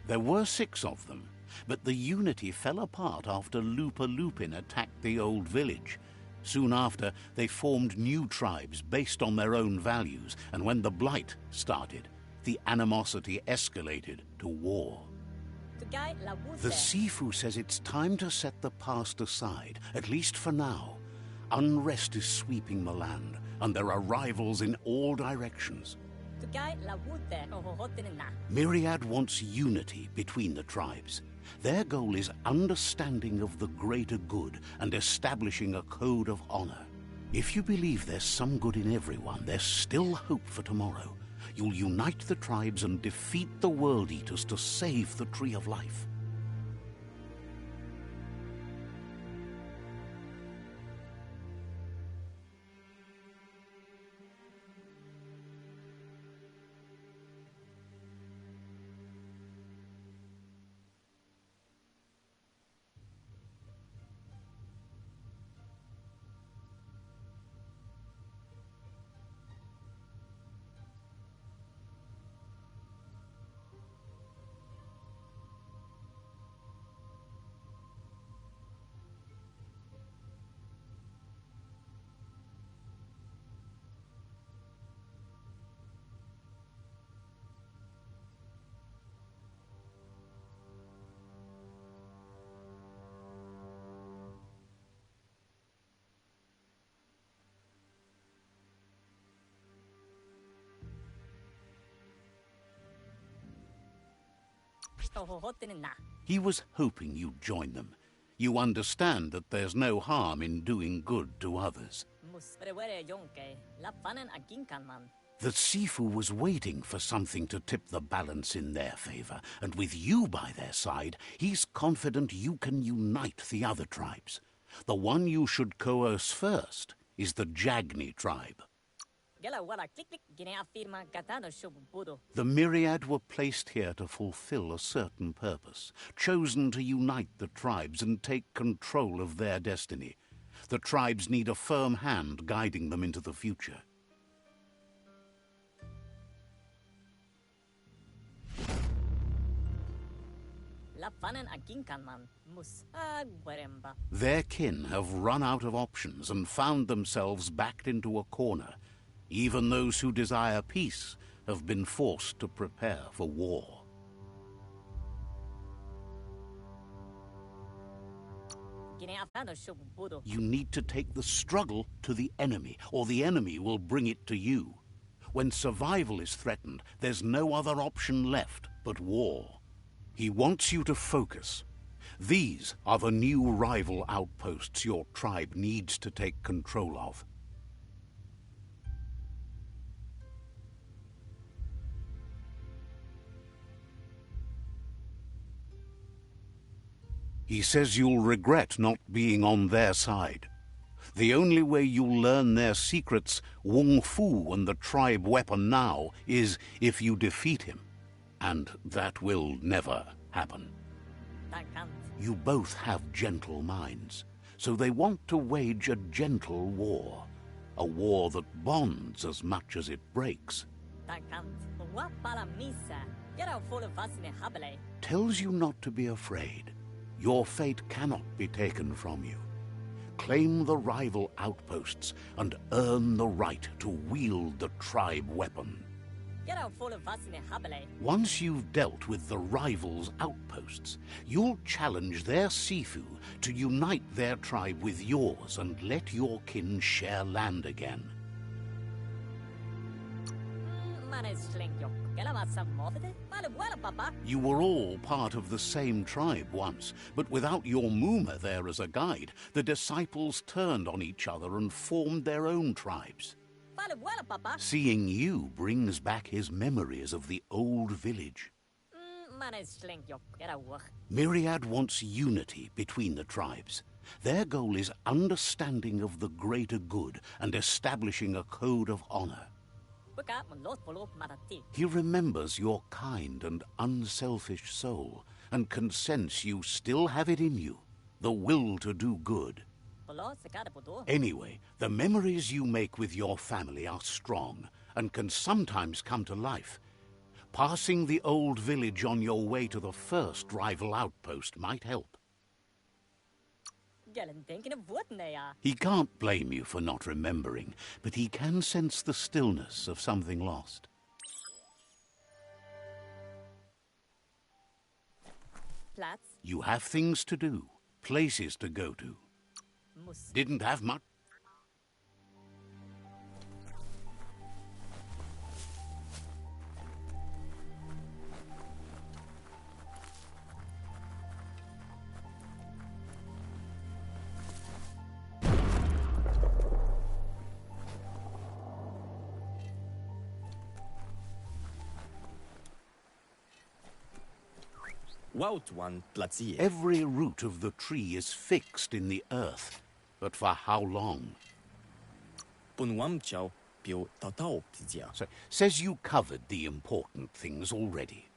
There were 6 of them, but the unity fell apart after Lupa Lupin attacked the old village. Soon after, they formed new tribes based on their own values, and when the Blight started, the animosity escalated to war. The Sifu says it's time to set the past aside, at least for now. Unrest is sweeping the land, and there are rivals in all directions. Myriad wants unity between the tribes. Their goal is understanding of the greater good and establishing a code of honor. If you believe there's some good in everyone, there's still hope for tomorrow. You'll unite the tribes and defeat the World Eaters to save the Tree of Life. He was hoping you'd join them. You understand that there's no harm in doing good to others. The Sifu was waiting for something to tip the balance in their favor, and with you by their side, he's confident you can unite the other tribes. The one you should coerce first is the Jagni tribe. The myriad were placed here to fulfill a certain purpose, chosen to unite the tribes and take control of their destiny. The tribes need a firm hand guiding them into the future. Their kin have run out of options and found themselves backed into a corner. Even those who desire peace have been forced to prepare for war. You need to take the struggle to the enemy, or the enemy will bring it to you. When survival is threatened, there's no other option left but war. He wants you to focus. These are the new rival outposts your tribe needs to take control of. He says you'll regret not being on their side. The only way you'll learn their secrets, Wung Fu and the tribe weapon now, is if you defeat him. And that will never happen. You both have gentle minds, so they want to wage a gentle war. A war that bonds as much as it breaks. Tells you not to be afraid. Your fate cannot be taken from you. Claim the rival outposts and earn the right to wield the tribe weapon. Once you've dealt with the rivals' outposts, you'll challenge their Sifu to unite their tribe with yours and let your kin share land again. You were all part of the same tribe once, but without your Muma there as a guide, the disciples turned on each other and formed their own tribes. Seeing you brings back his memories of the old village. Myriad wants unity between the tribes. Their goal is understanding of the greater good and establishing a code of honor. He remembers your kind and unselfish soul and can sense you still have it in you, the will to do good. Anyway, the memories you make with your family are strong and can sometimes come to life. Passing the old village on your way to the first rival outpost might help. He can't blame you for not remembering, but he can sense the stillness of something lost. You have things to do, places to go to. Didn't have much. Every root of the tree is fixed in the earth, but for how long? So, says you covered the important things already.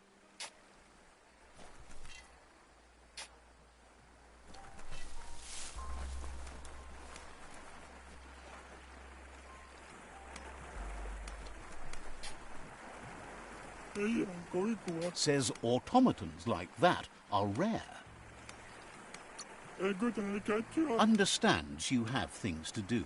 Says automatons like that are rare. Understands you have things to do.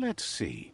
Let's see.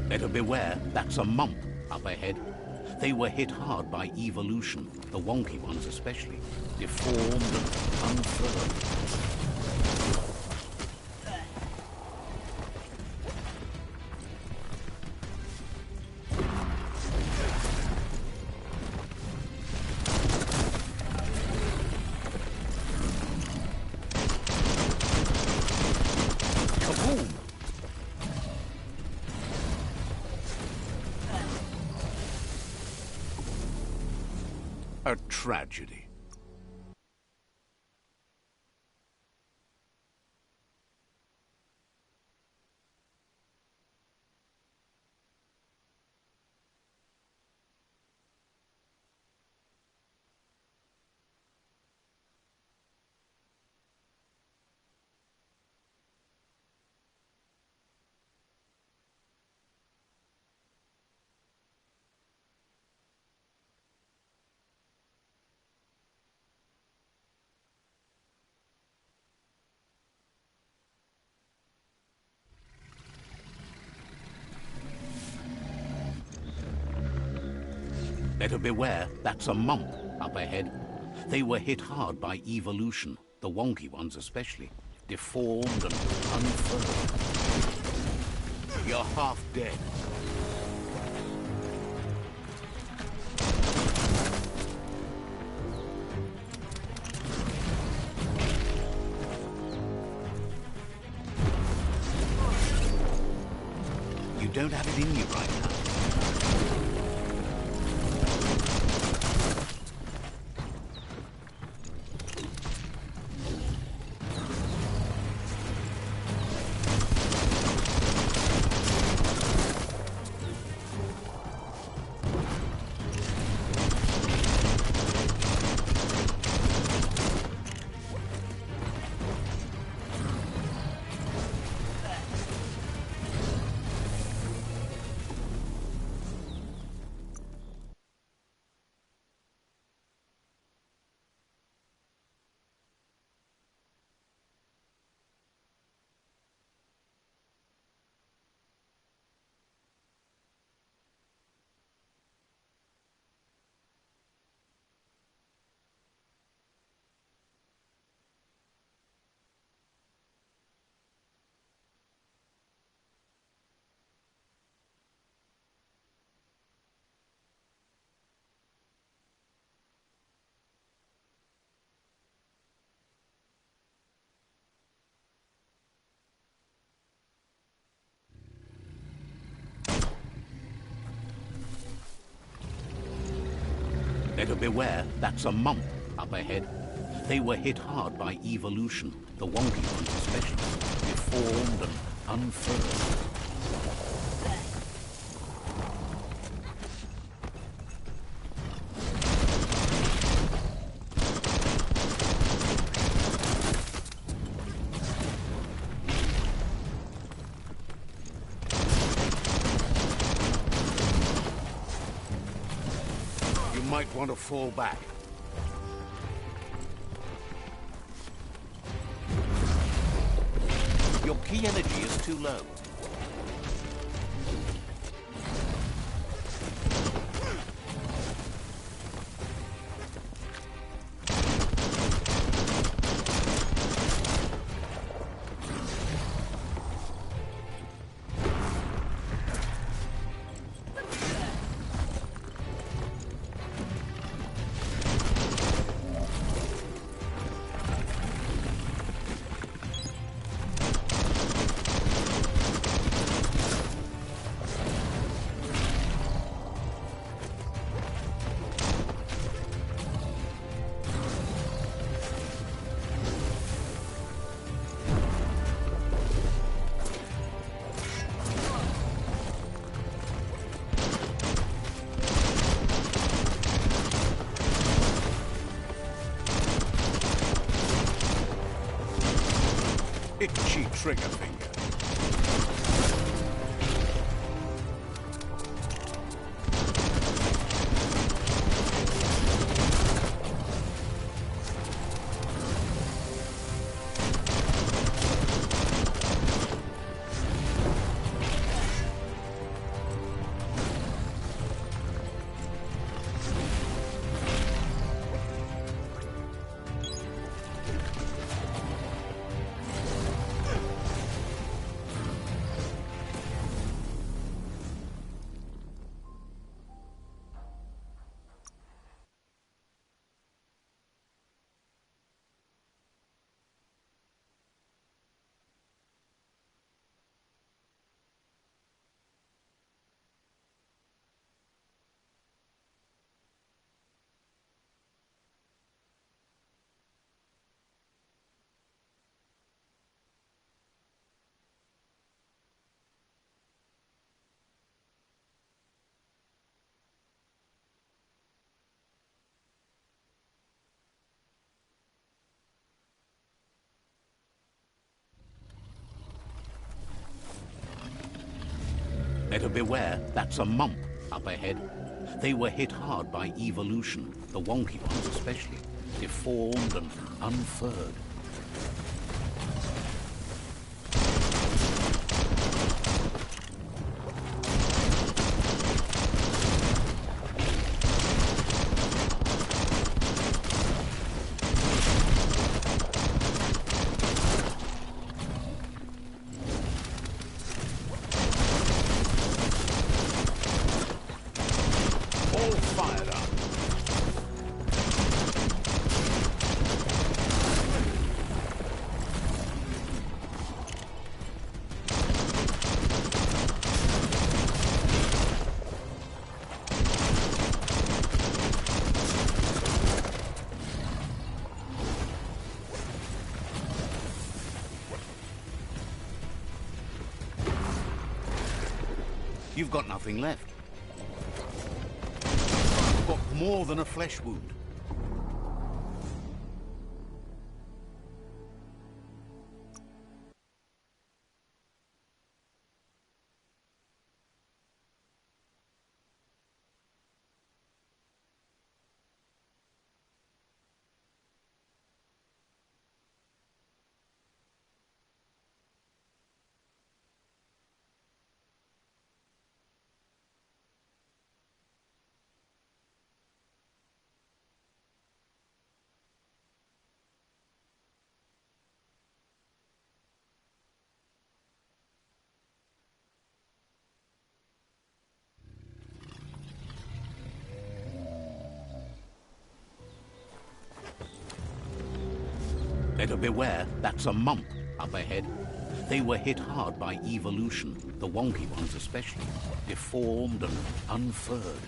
Better beware, that's a mump up ahead. They were hit hard by evolution, the wonky ones especially, deformed and unfurled. A tragedy. Better beware, that's a mump up ahead. They were hit hard by evolution, the wonky ones especially, deformed and unfurled. You're half dead. You don't have it in you right now. Better beware, that's a mump up ahead. They were hit hard by evolution, the wonky ones especially, deformed and unfurled. might want to fall back. Your key energy is too low. Itchy trigger finger. Better beware, that's a mump up ahead. They were hit hard by evolution, the wonky ones especially, deformed and unfurred. All fired up. You've got nothing left. You've got more than a flesh wound. Better beware, that's a mump up ahead. They were hit hard by evolution, the wonky ones especially, deformed and unfurred.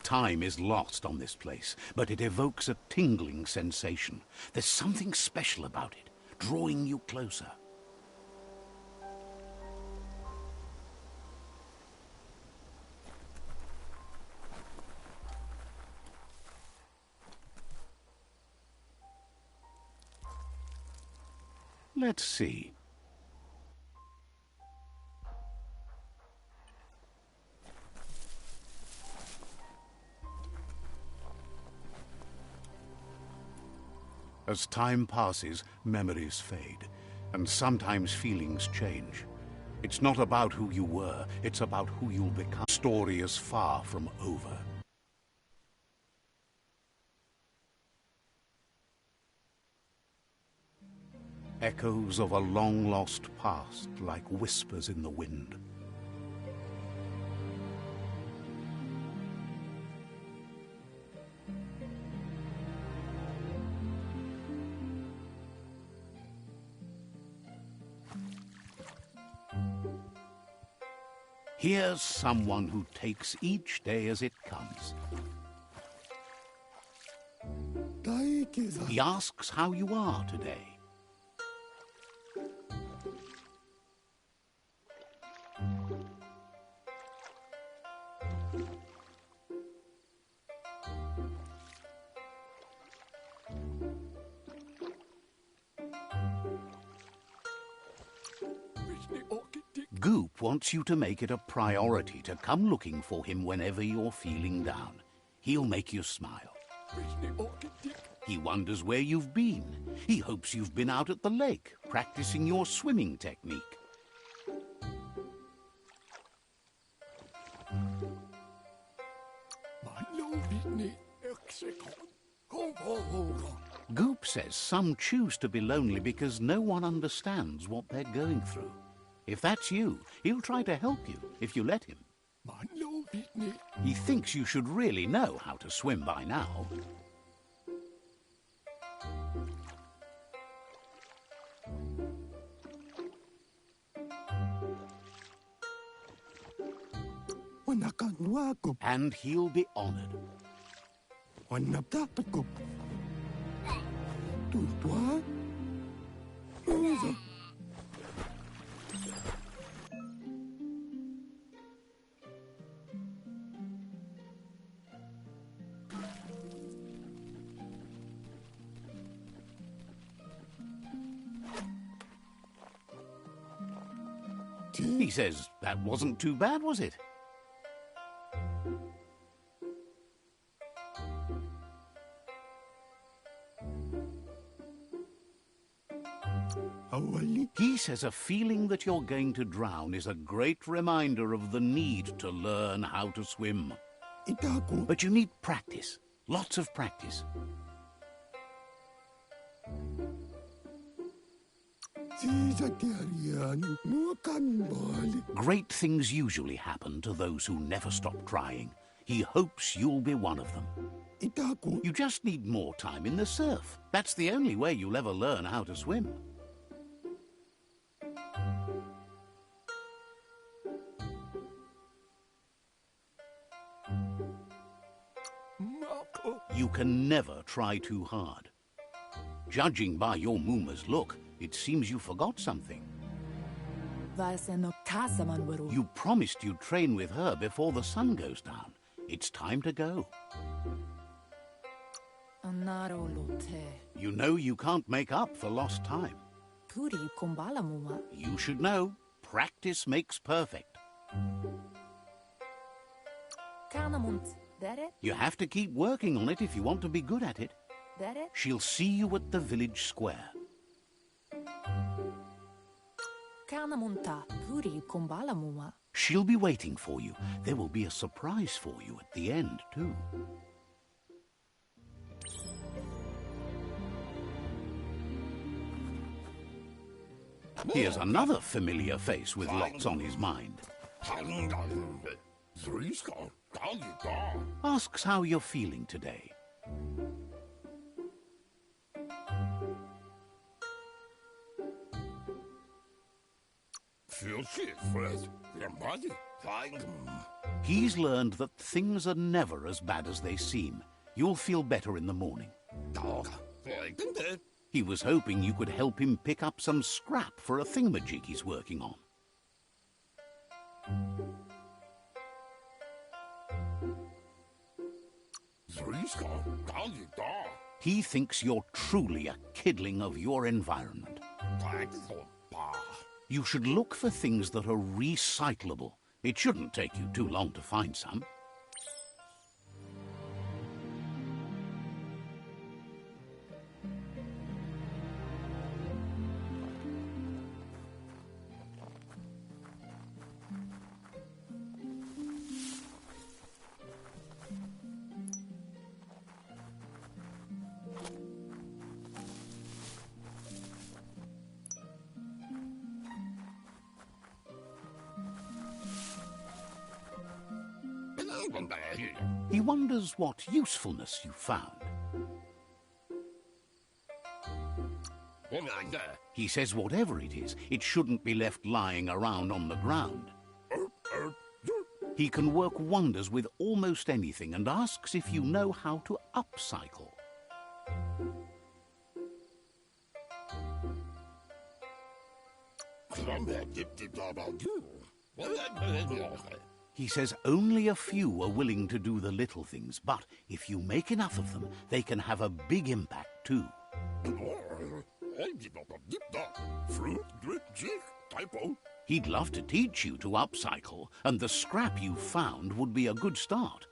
Time is lost on this place, but it evokes a tingling sensation. There's something special about it, drawing you closer. Let's see. As time passes, memories fade, and sometimes feelings change. It's not about who you were, it's about who you'll become. The story is far from over. Echoes of a long-lost past, like whispers in the wind. Here's someone who takes each day as it comes. He asks how you are today. Goop wants you to make it a priority to come looking for him whenever you're feeling down. He'll make you smile. He wonders where you've been. He hopes you've been out at the lake, practicing your swimming technique. Goop says some choose to be lonely because no one understands what they're going through. If that's you, he'll try to help you if you let him. He thinks you should really know how to swim by now. And he'll be honored. He says, that wasn't too bad, was it? He says a feeling that you're going to drown is a great reminder of the need to learn how to swim. But you need practice, lots of practice. Great things usually happen to those who never stop trying. He hopes you'll be one of them. You just need more time in the surf. That's the only way you'll ever learn how to swim. You can never try too hard. Judging by your Muma's look, it seems you forgot something. You promised you'd train with her before the sun goes down. It's time to go. You know you can't make up for lost time. You should know, practice makes perfect. You have to keep working on it if you want to be good at it. She'll see you at the village square. She'll be waiting for you. There will be a surprise for you at the end, too. Here's another familiar face with lots on his mind. Asks how you're feeling today. He's learned that things are never as bad as they seem. You'll feel better in the morning. He was hoping you could help him pick up some scrap for a thingamajig he's working on. He thinks you're truly a kidling of your environment. You should look for things that are recyclable. It shouldn't take you too long to find some. He wonders what usefulness you found. He says whatever it is, it shouldn't be left lying around on the ground. He can work wonders with almost anything and asks if you know how to upcycle. He says only a few are willing to do the little things, but if you make enough of them, they can have a big impact too. He'd love to teach you to upcycle, and the scrap you found would be a good start.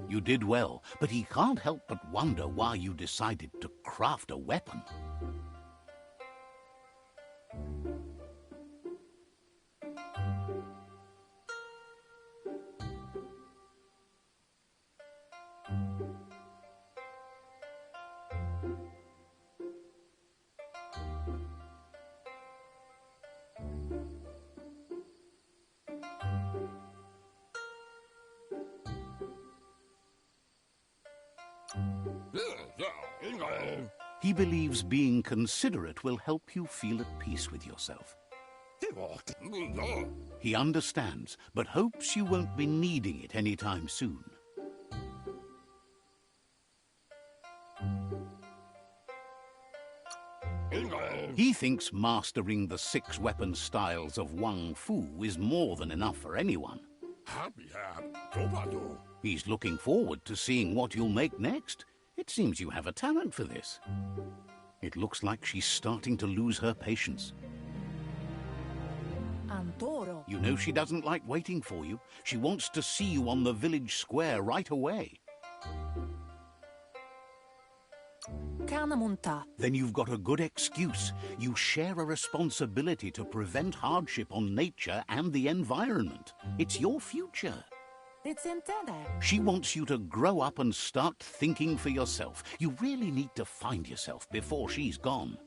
You did well, but he can't help but wonder why you decided to craft a weapon. He believes being considerate will help you feel at peace with yourself. He understands, but hopes you won't be needing it anytime soon. He thinks mastering the 6 weapon styles of Wang Fu is more than enough for anyone. He's looking forward to seeing what you'll make next. It seems you have a talent for this. It looks like she's starting to lose her patience. Antoro. You know she doesn't like waiting for you. She wants to see you on the village square right away. Canamunta. Then you've got a good excuse. You share a responsibility to prevent hardship on nature and the environment. It's your future. She wants you to grow up and start thinking for yourself. You really need to find yourself before she's gone.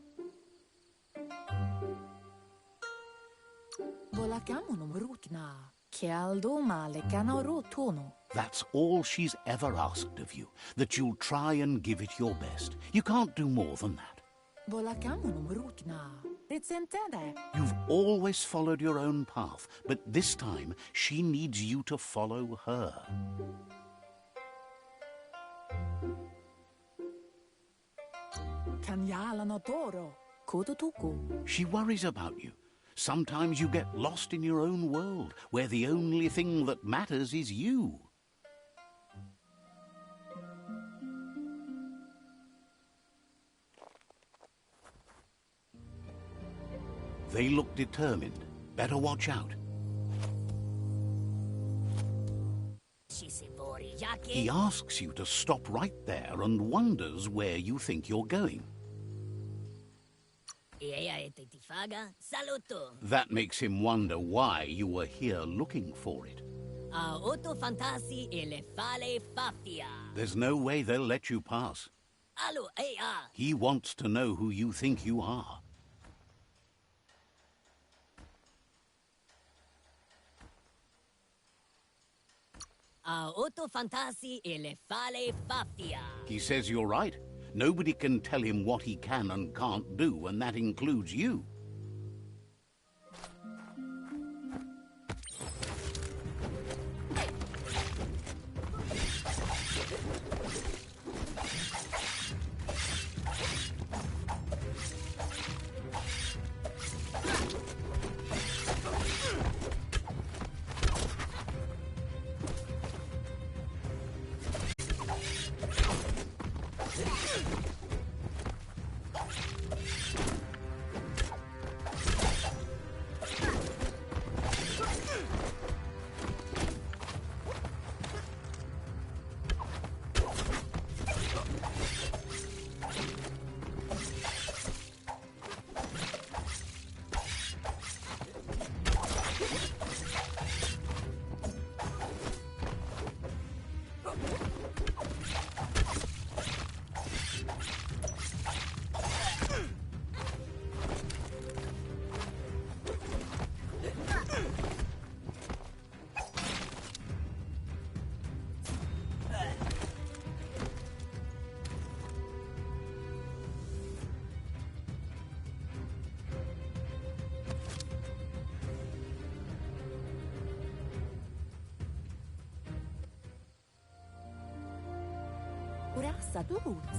That's all she's ever asked of you, that you'll try and give it your best. You can't do more than that. You've always followed your own path, but this time she needs you to follow her. She worries about you. Sometimes you get lost in your own world, where the only thing that matters is you. They look determined. Better watch out. He asks you to stop right there and wonders where you think you're going. That makes him wonder why you were here looking for it. There's no way they'll let you pass. He wants to know who you think you are. He says you're right. Nobody can tell him what he can and can't do, and that includes you.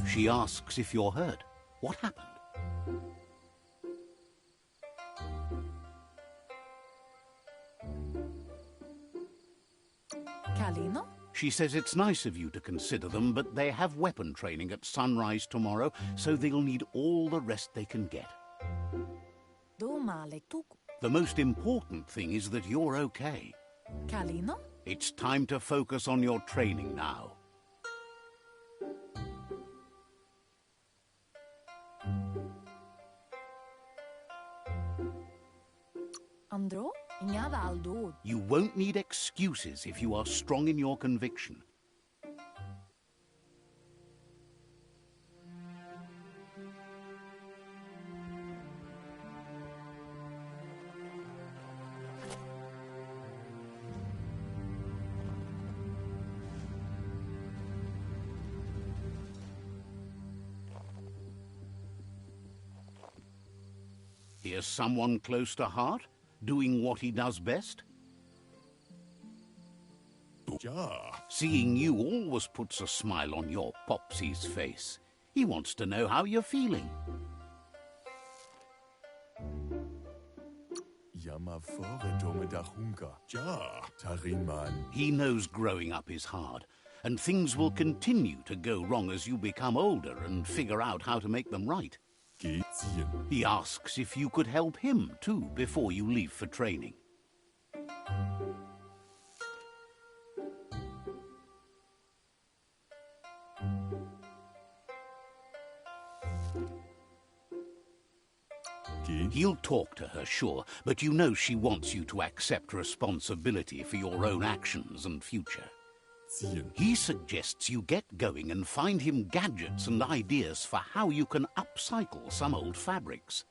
She asks if you're hurt. What happened? Kalino? She says it's nice of you to consider them, but they have weapon training at sunrise tomorrow, so they'll need all the rest they can get. The most important thing is that you're okay. Kalino? It's time to focus on your training now. Andro? You won't need excuses if you are strong in your conviction. He has someone close to heart, doing what he does best. Ja. Seeing you always puts a smile on your Popsy's face. He wants to know how you're feeling. Jammer vorre da hunka. Ja, Tarinman. He knows growing up is hard, and things will continue to go wrong as you become older and figure out how to make them right. Geht's Ihnen? He asks if you could help him, too, before you leave for training. He'll talk to her, sure, but you know she wants you to accept responsibility for your own actions and future. Ziehen. He suggests you get going and find him gadgets and ideas for how you can upcycle some old fabrics.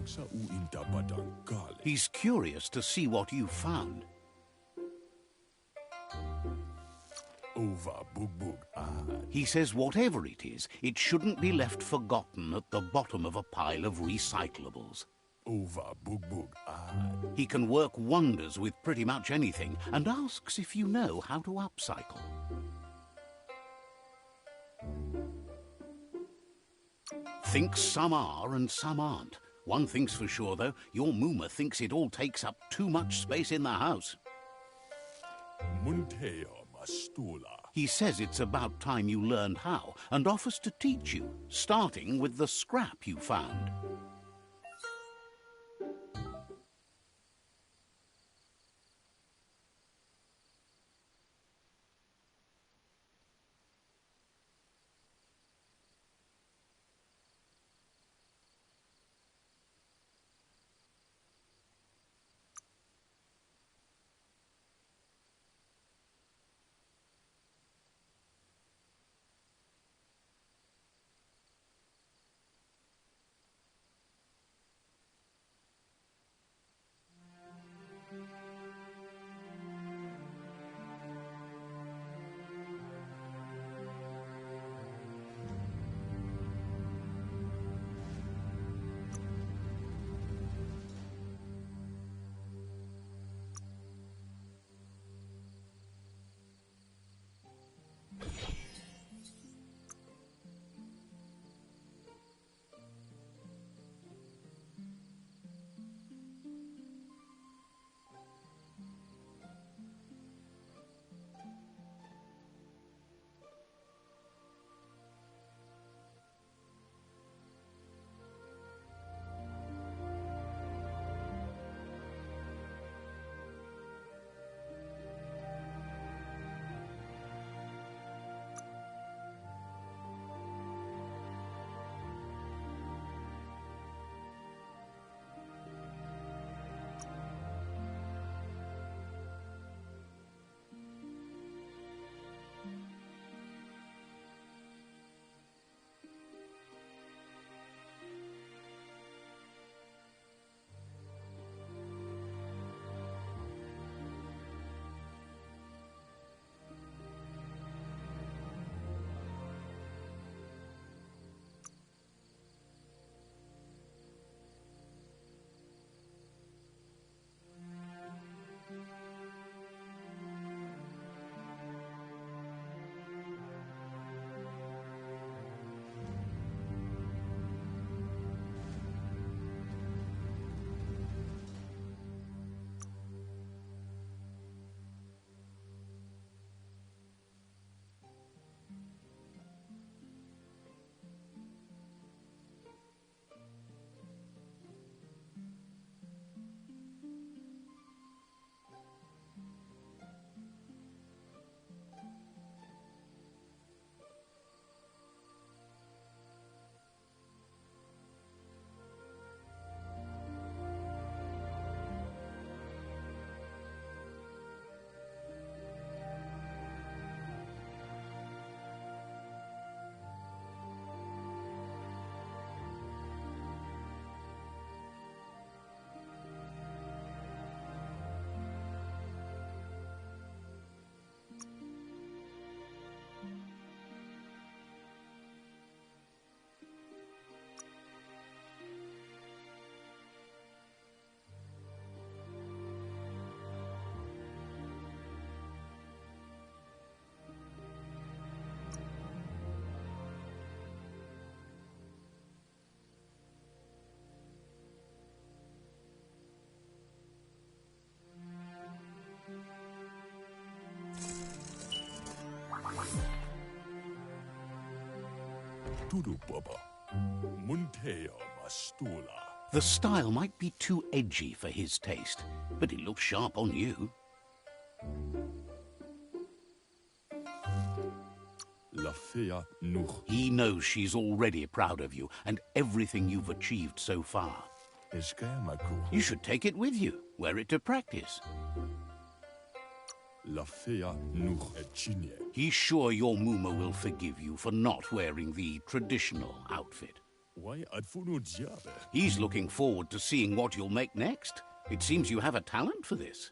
Sa u intabadankale. He's curious to see what you found. Over bug He says whatever it is, it shouldn't be left forgotten at the bottom of a pile of recyclables. Over bug He can work wonders with pretty much anything and asks if you know how to upcycle. Thinks some are and some aren't. One thing's for sure, though, your Mooma thinks it all takes up too much space in the house. Muntea mastula. He says it's about time you learned how and offers to teach you, starting with the scrap you found. Tudupapa. Munteo Mastula. The style might be too edgy for his taste, but it looks sharp on you. Lafea Nuch. He knows she's already proud of you and everything you've achieved so far. Eskamaku. You should take it with you, wear it to practice. Lafea Nuch Echine. He's sure your Muma will forgive you for not wearing the traditional outfit. Why adfunu diabe? He's looking forward to seeing what you'll make next. It seems you have a talent for this.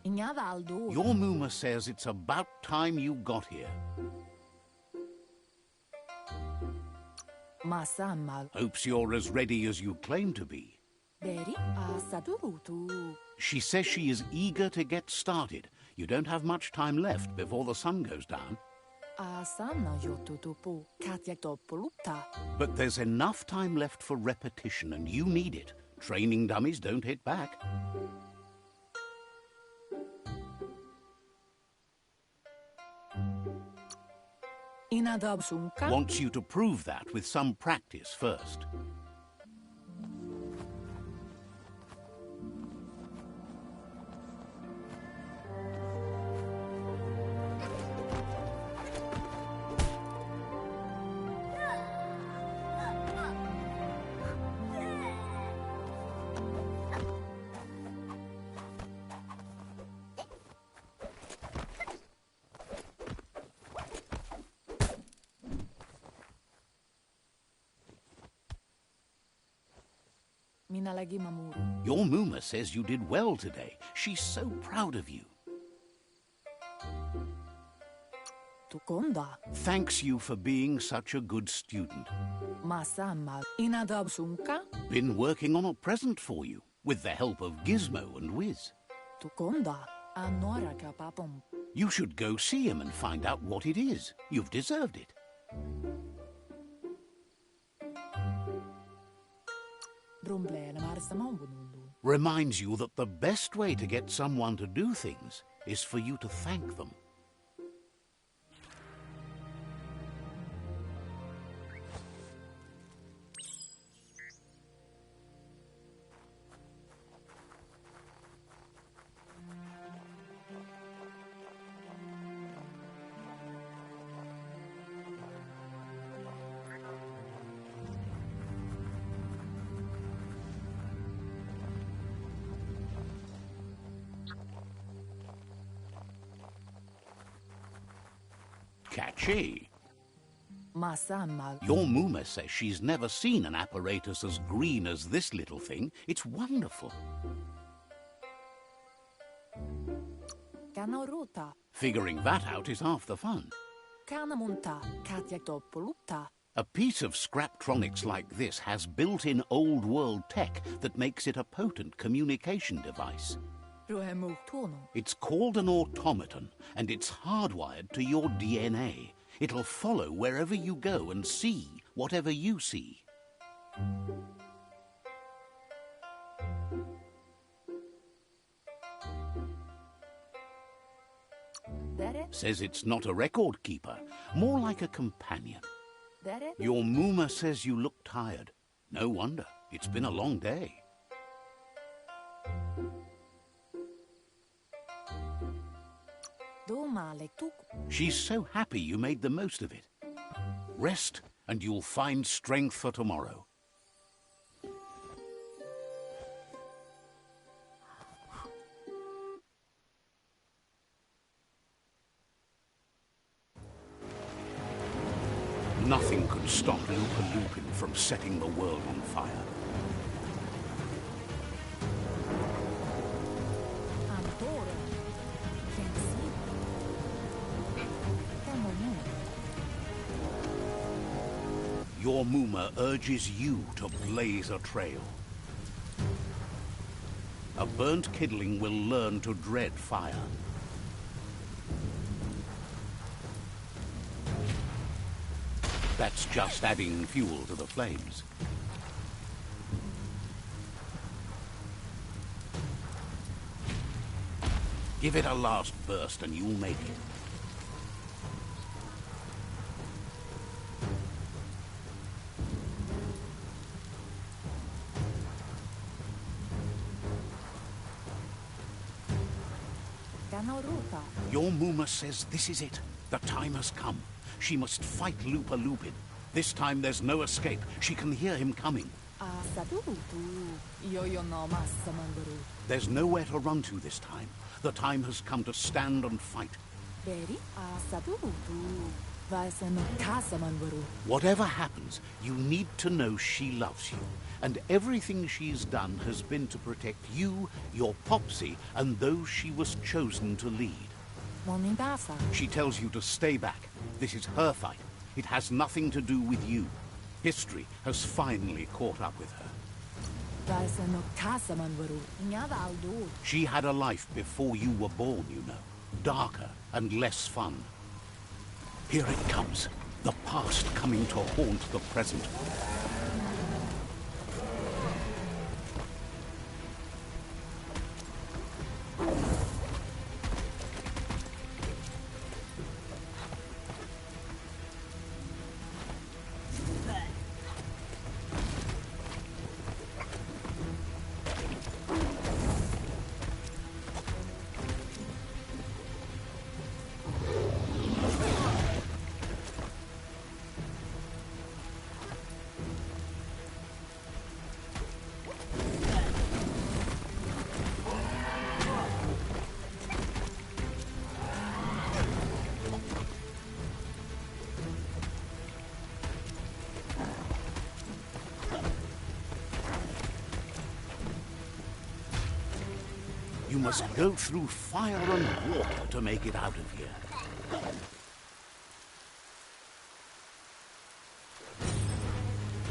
Ingavaldo. Your Muma says it's about time you got here. Masamal. Hopes you're as ready as you claim to be. Beri asadurutu. She says she is eager to get started. You don't have much time left before the sun goes down. Asana yotutupu. Katyaktopolupta. But there's enough time left for repetition, and you need it. Training dummies don't hit back. Inadabsunka. Wants you to prove that with some practice first. Minalagi mamuru. Your Muma says you did well today. She's so proud of you. Tukonda. Thanks you for being such a good student. Masamal. Inadabsunka. Been working on a present for you, with the help of Gizmo and Wiz. Tukonda. Anora kapapom. You should go see him and find out what it is. You've deserved it. Reminds you that the best way to get someone to do things is for you to thank them. Catchy. Masamal. Your Muma says she's never seen an apparatus as green as this little thing. It's wonderful. Kanaruta. Figuring that out is half the fun. Kanamunta. Katyaktopolupta. A piece of Scraptronics like this has built-in old-world tech that makes it a potent communication device. It's called an automaton, and it's hardwired to your DNA. It'll follow wherever you go and see whatever you see. Says it's not a record keeper, more like a companion. Your Muma says you look tired. No wonder. It's been a long day. She's so happy you made the most of it. Rest, and you'll find strength for tomorrow. Nothing could stop Lupa Lupin from setting the world on fire. Your Muma urges you to blaze a trail. A burnt kidling will learn to dread fire. That's just adding fuel to the flames. Give it a last burst and you'll make it. Your Muma says this is it. The time has come. She must fight Lupa Lupin. This time there's no escape. She can hear him coming. There's nowhere to run to this time. The time has come to stand and fight. Whatever happens, you need to know she loves you. And everything she's done has been to protect you, your Popsy, and those she was chosen to lead. She tells you to stay back. This is her fight. It has nothing to do with you. History has finally caught up with her. She had a life before you were born, you know. Darker and less fun. Here it comes. The past coming to haunt the present. You must go through fire and water to make it out of here.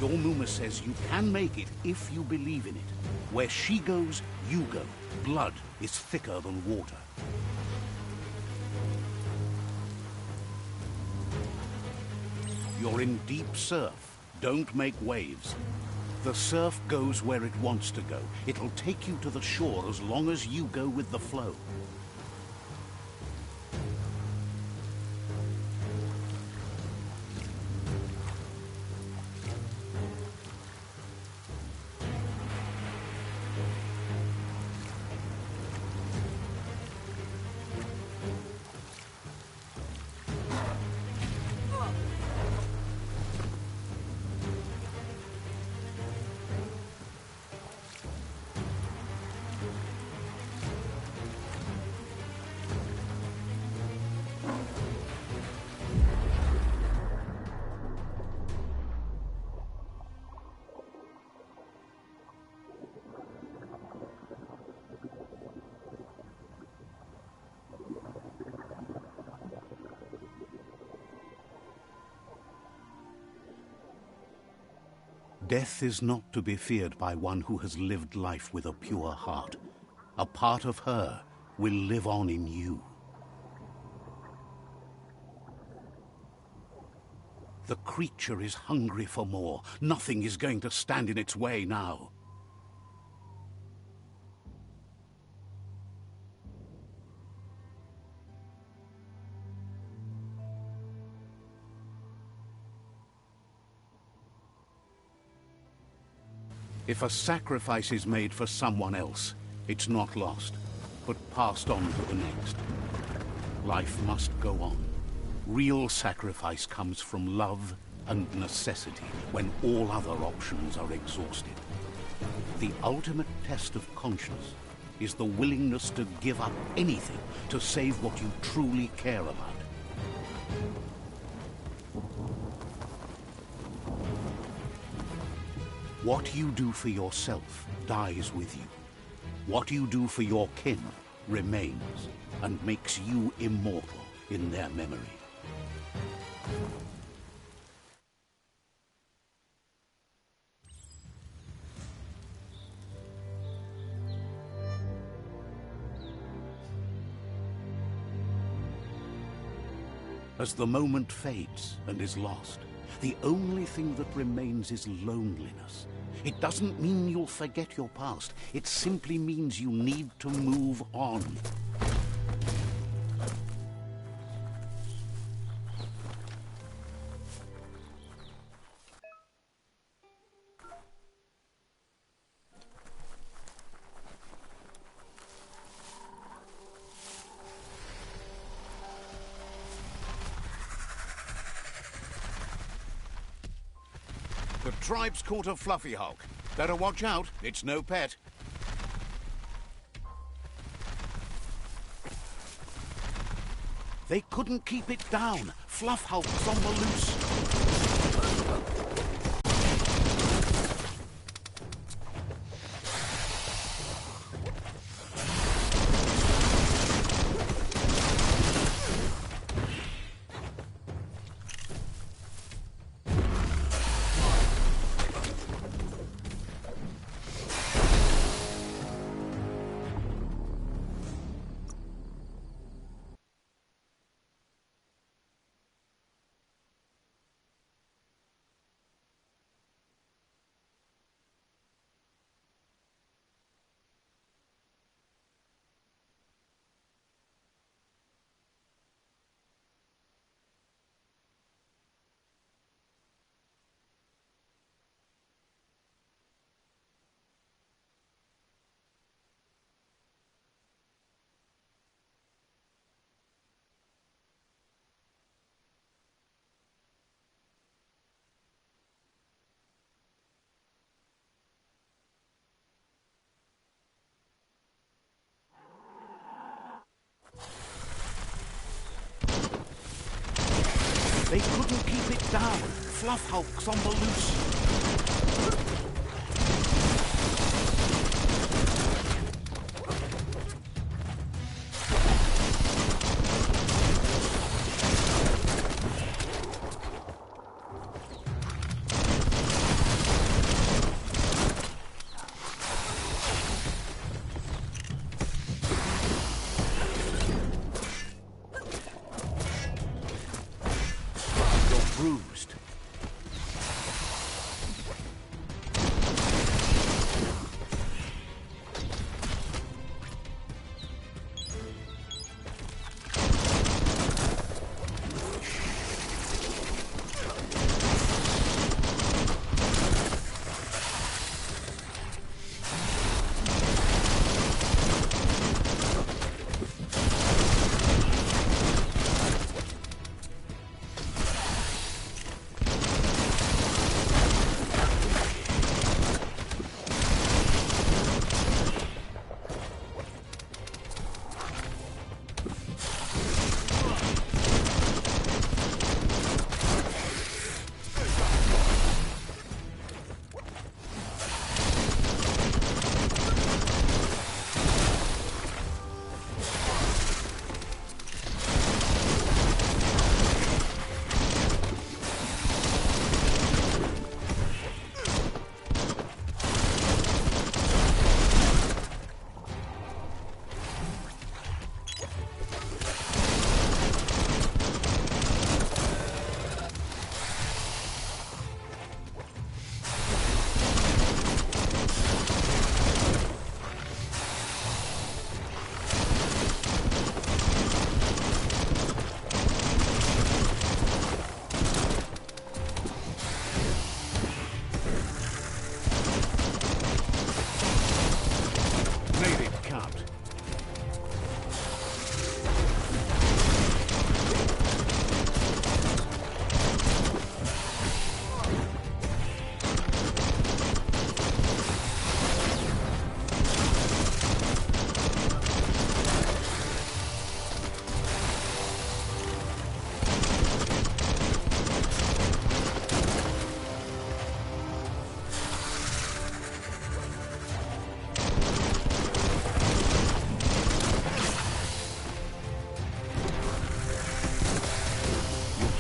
Your Muma says you can make it if you believe in it. Where she goes, you go. Blood is thicker than water. You're in deep surf. Don't make waves. The surf goes where it wants to go. It'll take you to the shore as long as you go with the flow. Death is not to be feared by one who has lived life with a pure heart. A part of her will live on in you. The creature is hungry for more. Nothing is going to stand in its way now. If a sacrifice is made for someone else, it's not lost, but passed on to the next. Life must go on. Real sacrifice comes from love and necessity when all other options are exhausted. The ultimate test of conscience is the willingness to give up anything to save what you truly care about. What you do for yourself dies with you. What you do for your kin remains and makes you immortal in their memory. As the moment fades and is lost, The only thing that remains is loneliness. It doesn't mean you'll forget your past. It simply means you need to move on. The tribe's caught a fluffy hulk. Better watch out, it's no pet. They couldn't keep it down. Fluff hulk's on the loose. They couldn't keep it down. Fluff hulk's on the loose. Bruised.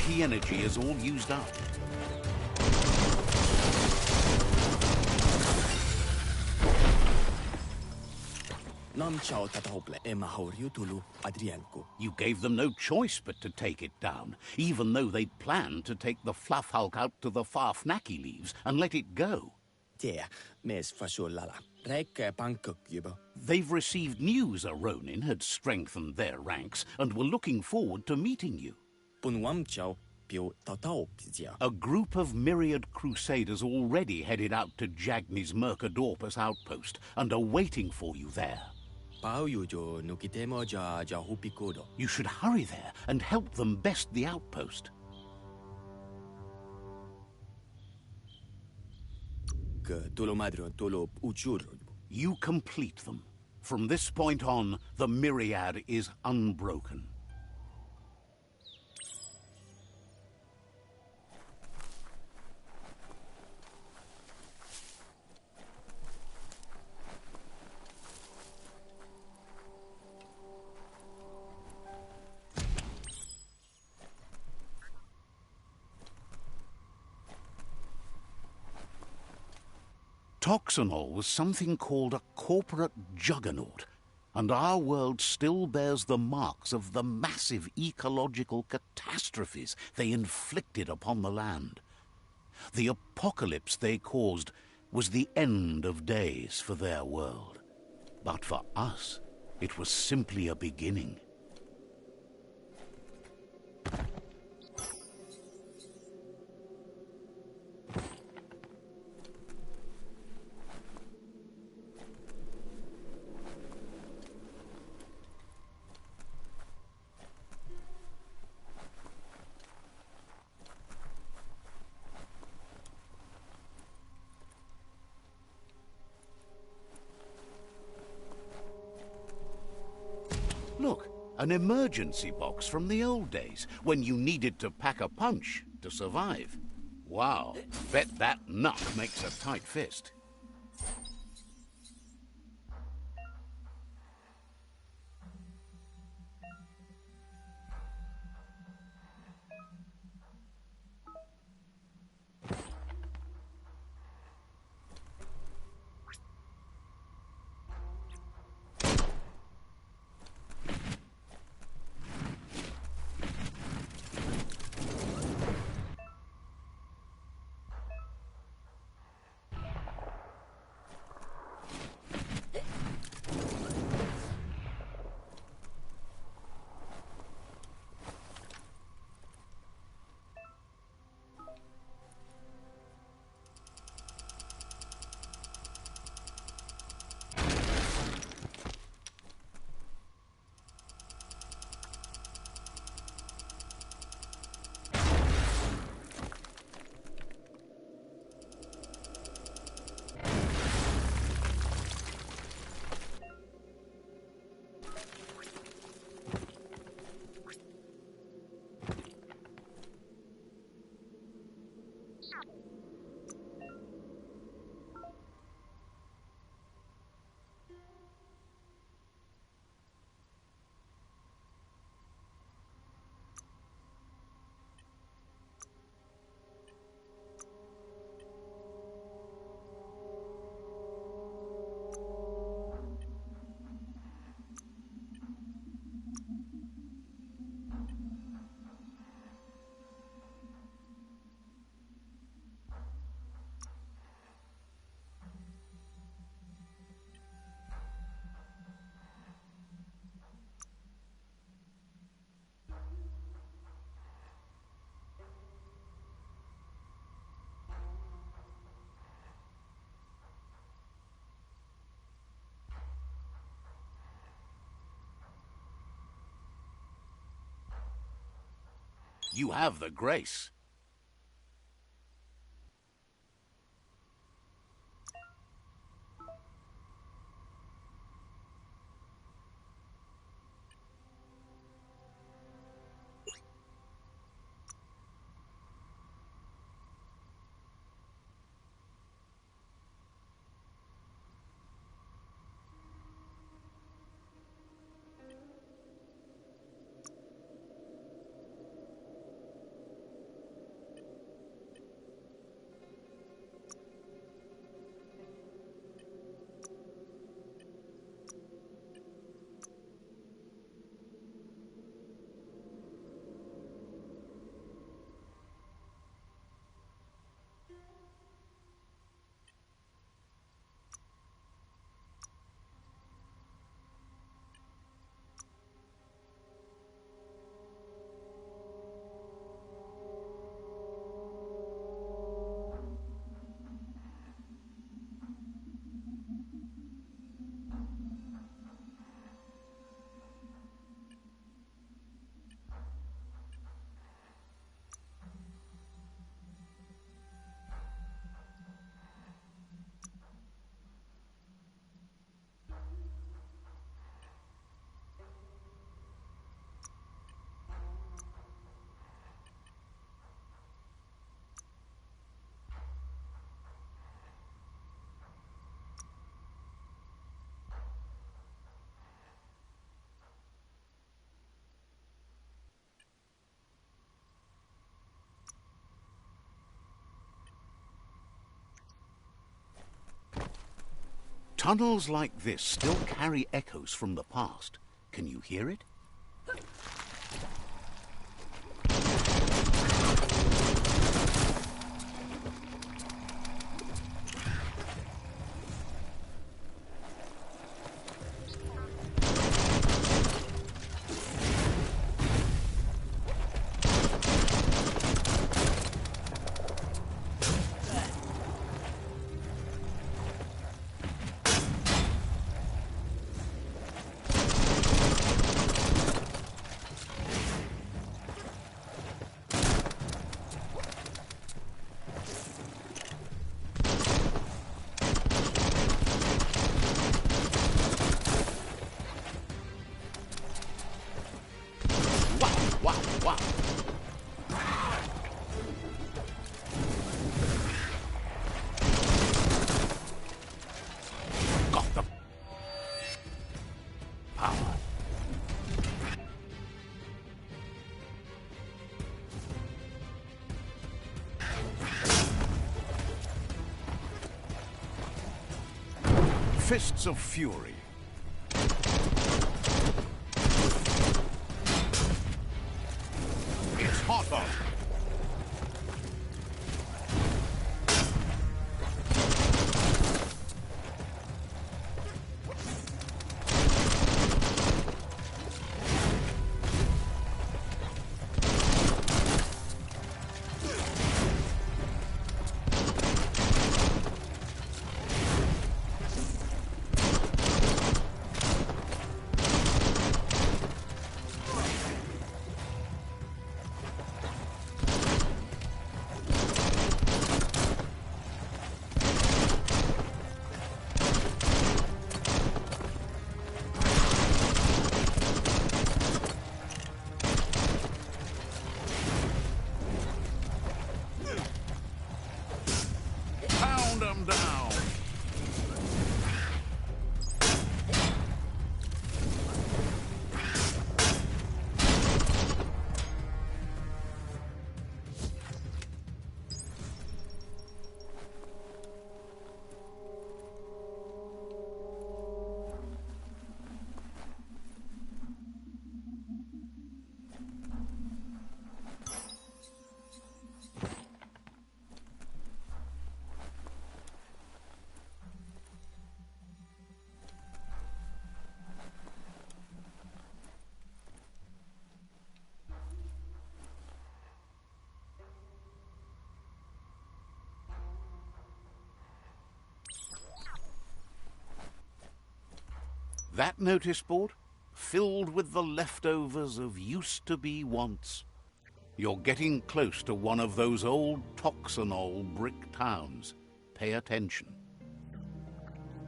The energy is all used up. You gave them no choice but to take it down, even though they'd planned to take the Fluff Hulk out to the far Fnacky Leaves and let it go. They've received news a Ronin had strengthened their ranks and were looking forward to meeting you. A group of myriad crusaders already headed out to Jagni's Mercadorpus outpost and are waiting for you there. You should hurry there and help them best the outpost. You complete them. From this point on, the Myriad is unbroken. Toxanol was something called a corporate juggernaut, and our world still bears the marks of the massive ecological catastrophes they inflicted upon the land. The apocalypse they caused was the end of days for their world. But for us, it was simply a beginning. Look, an emergency box from the old days, when you needed to pack a punch to survive. Wow, bet that nut makes a tight fist. You have the grace. Tunnels like this still carry echoes from the past. Can you hear it? Wow. Got the power. Fists of Fury. It's hot on. Pound them down. That notice board? Filled with the leftovers of used-to-be wants. You're getting close to one of those old Toxanol brick towns. Pay attention.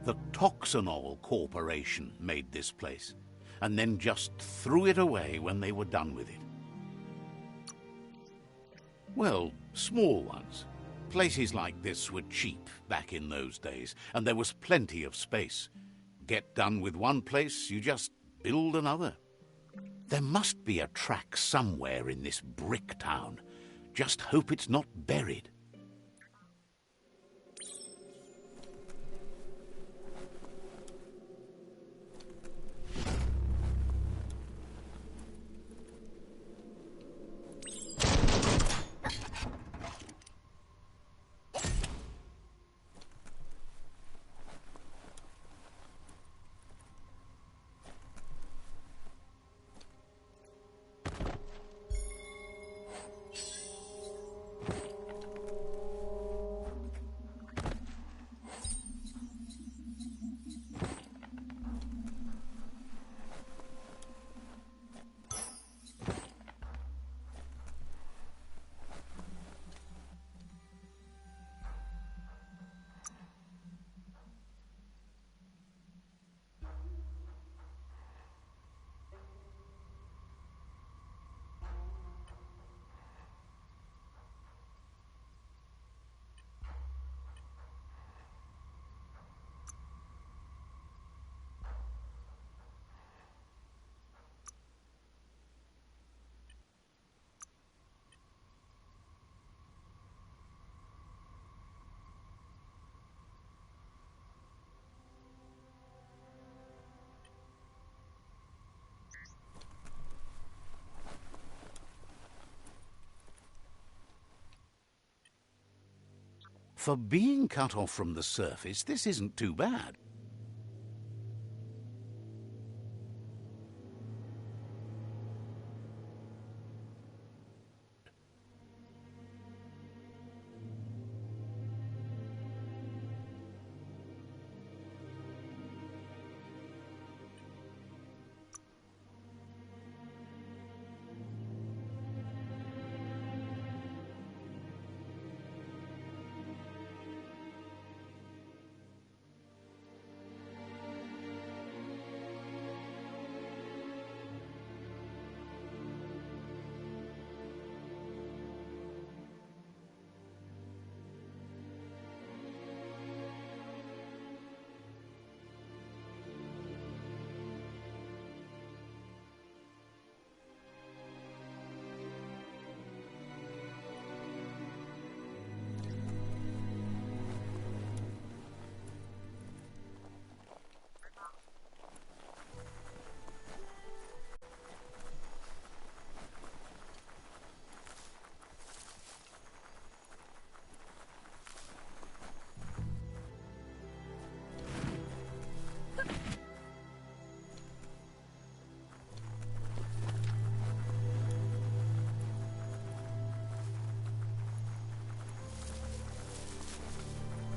The Toxanol Corporation made this place, and then just threw it away when they were done with it. Well, small ones. Places like this were cheap back in those days, and there was plenty of space. Get done with one place, you just build another. There must be a track somewhere in this brick town. Just hope it's not buried. For being cut off from the surface, this isn't too bad.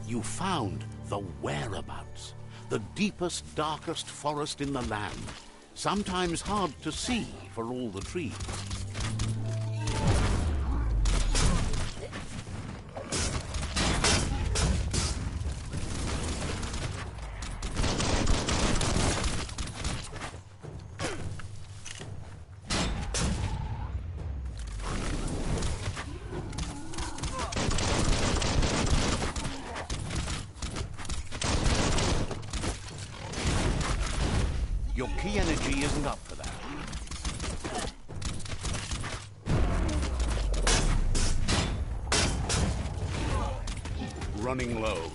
You found the whereabouts, the deepest, darkest forest in the land, sometimes hard to see for all the trees. Your key energy isn't up for that. Running low.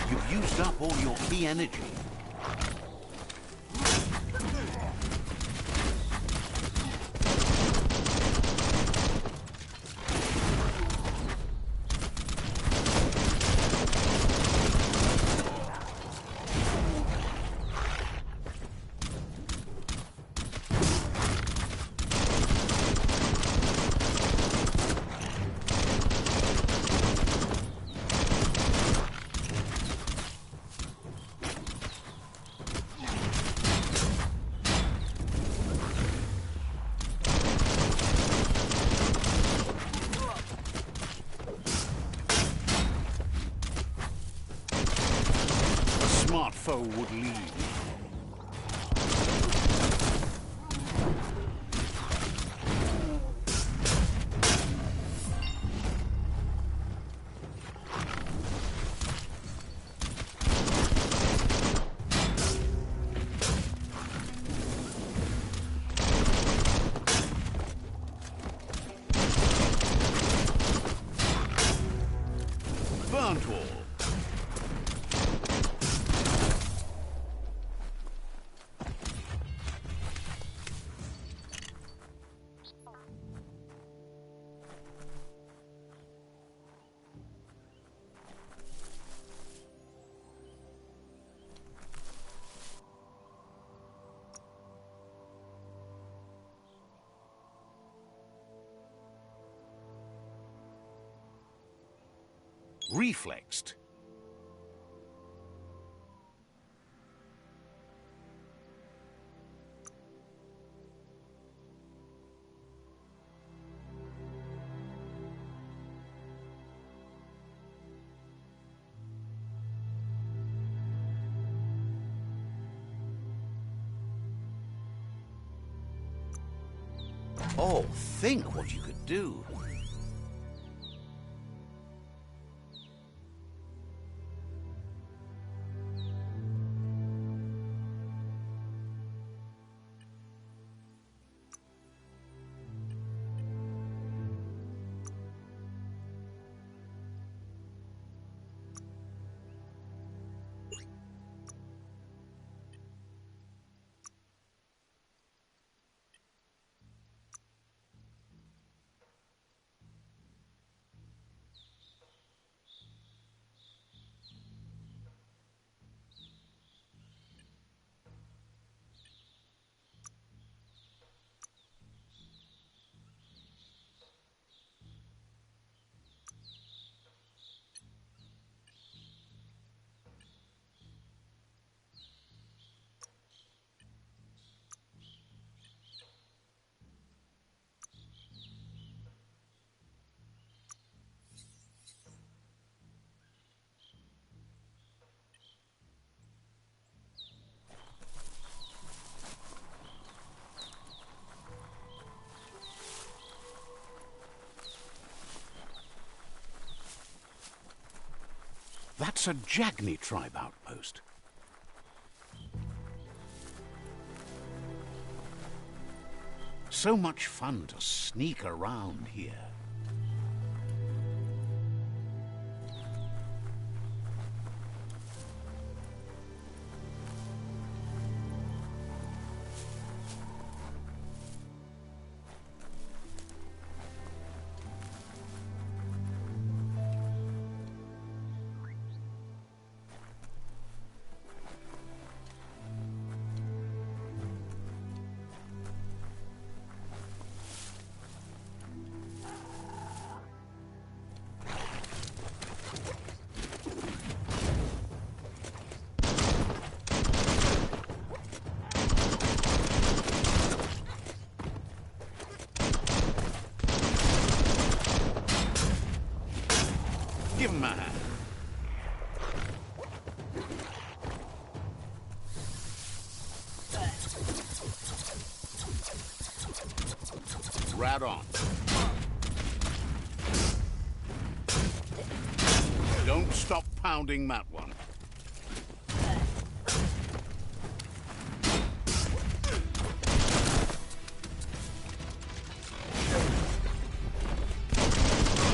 You've used up all your key energy. foe would lead. Burnt all. Reflexed. Oh, think what you could do. That's a Jagni tribe outpost. So much fun to sneak around here. Give him a hand. Right on. Don't stop pounding that one.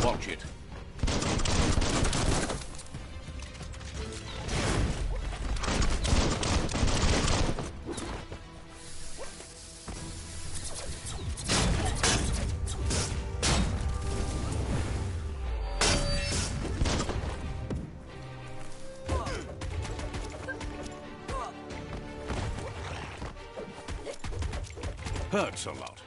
Watch it. Hurts a lot.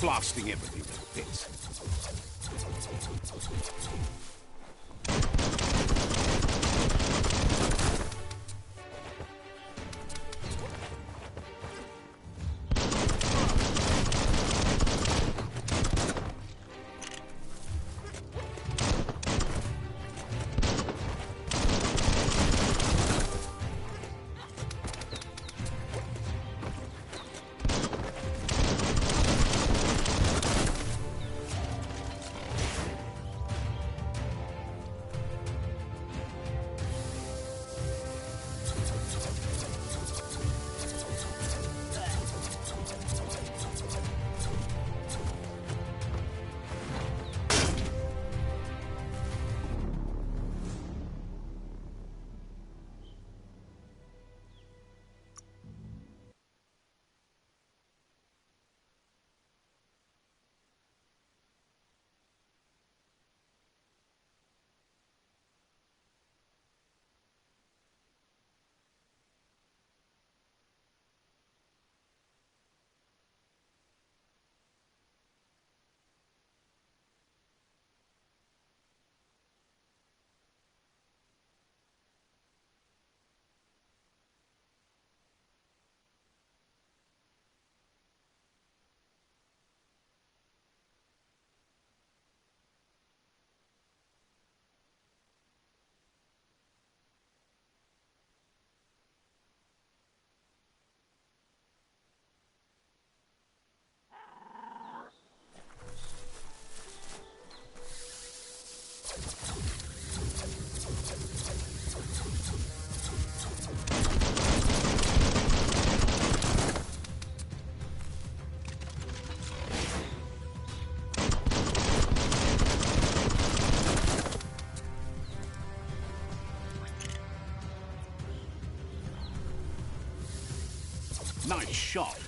blasting everything that fits. Nice shot.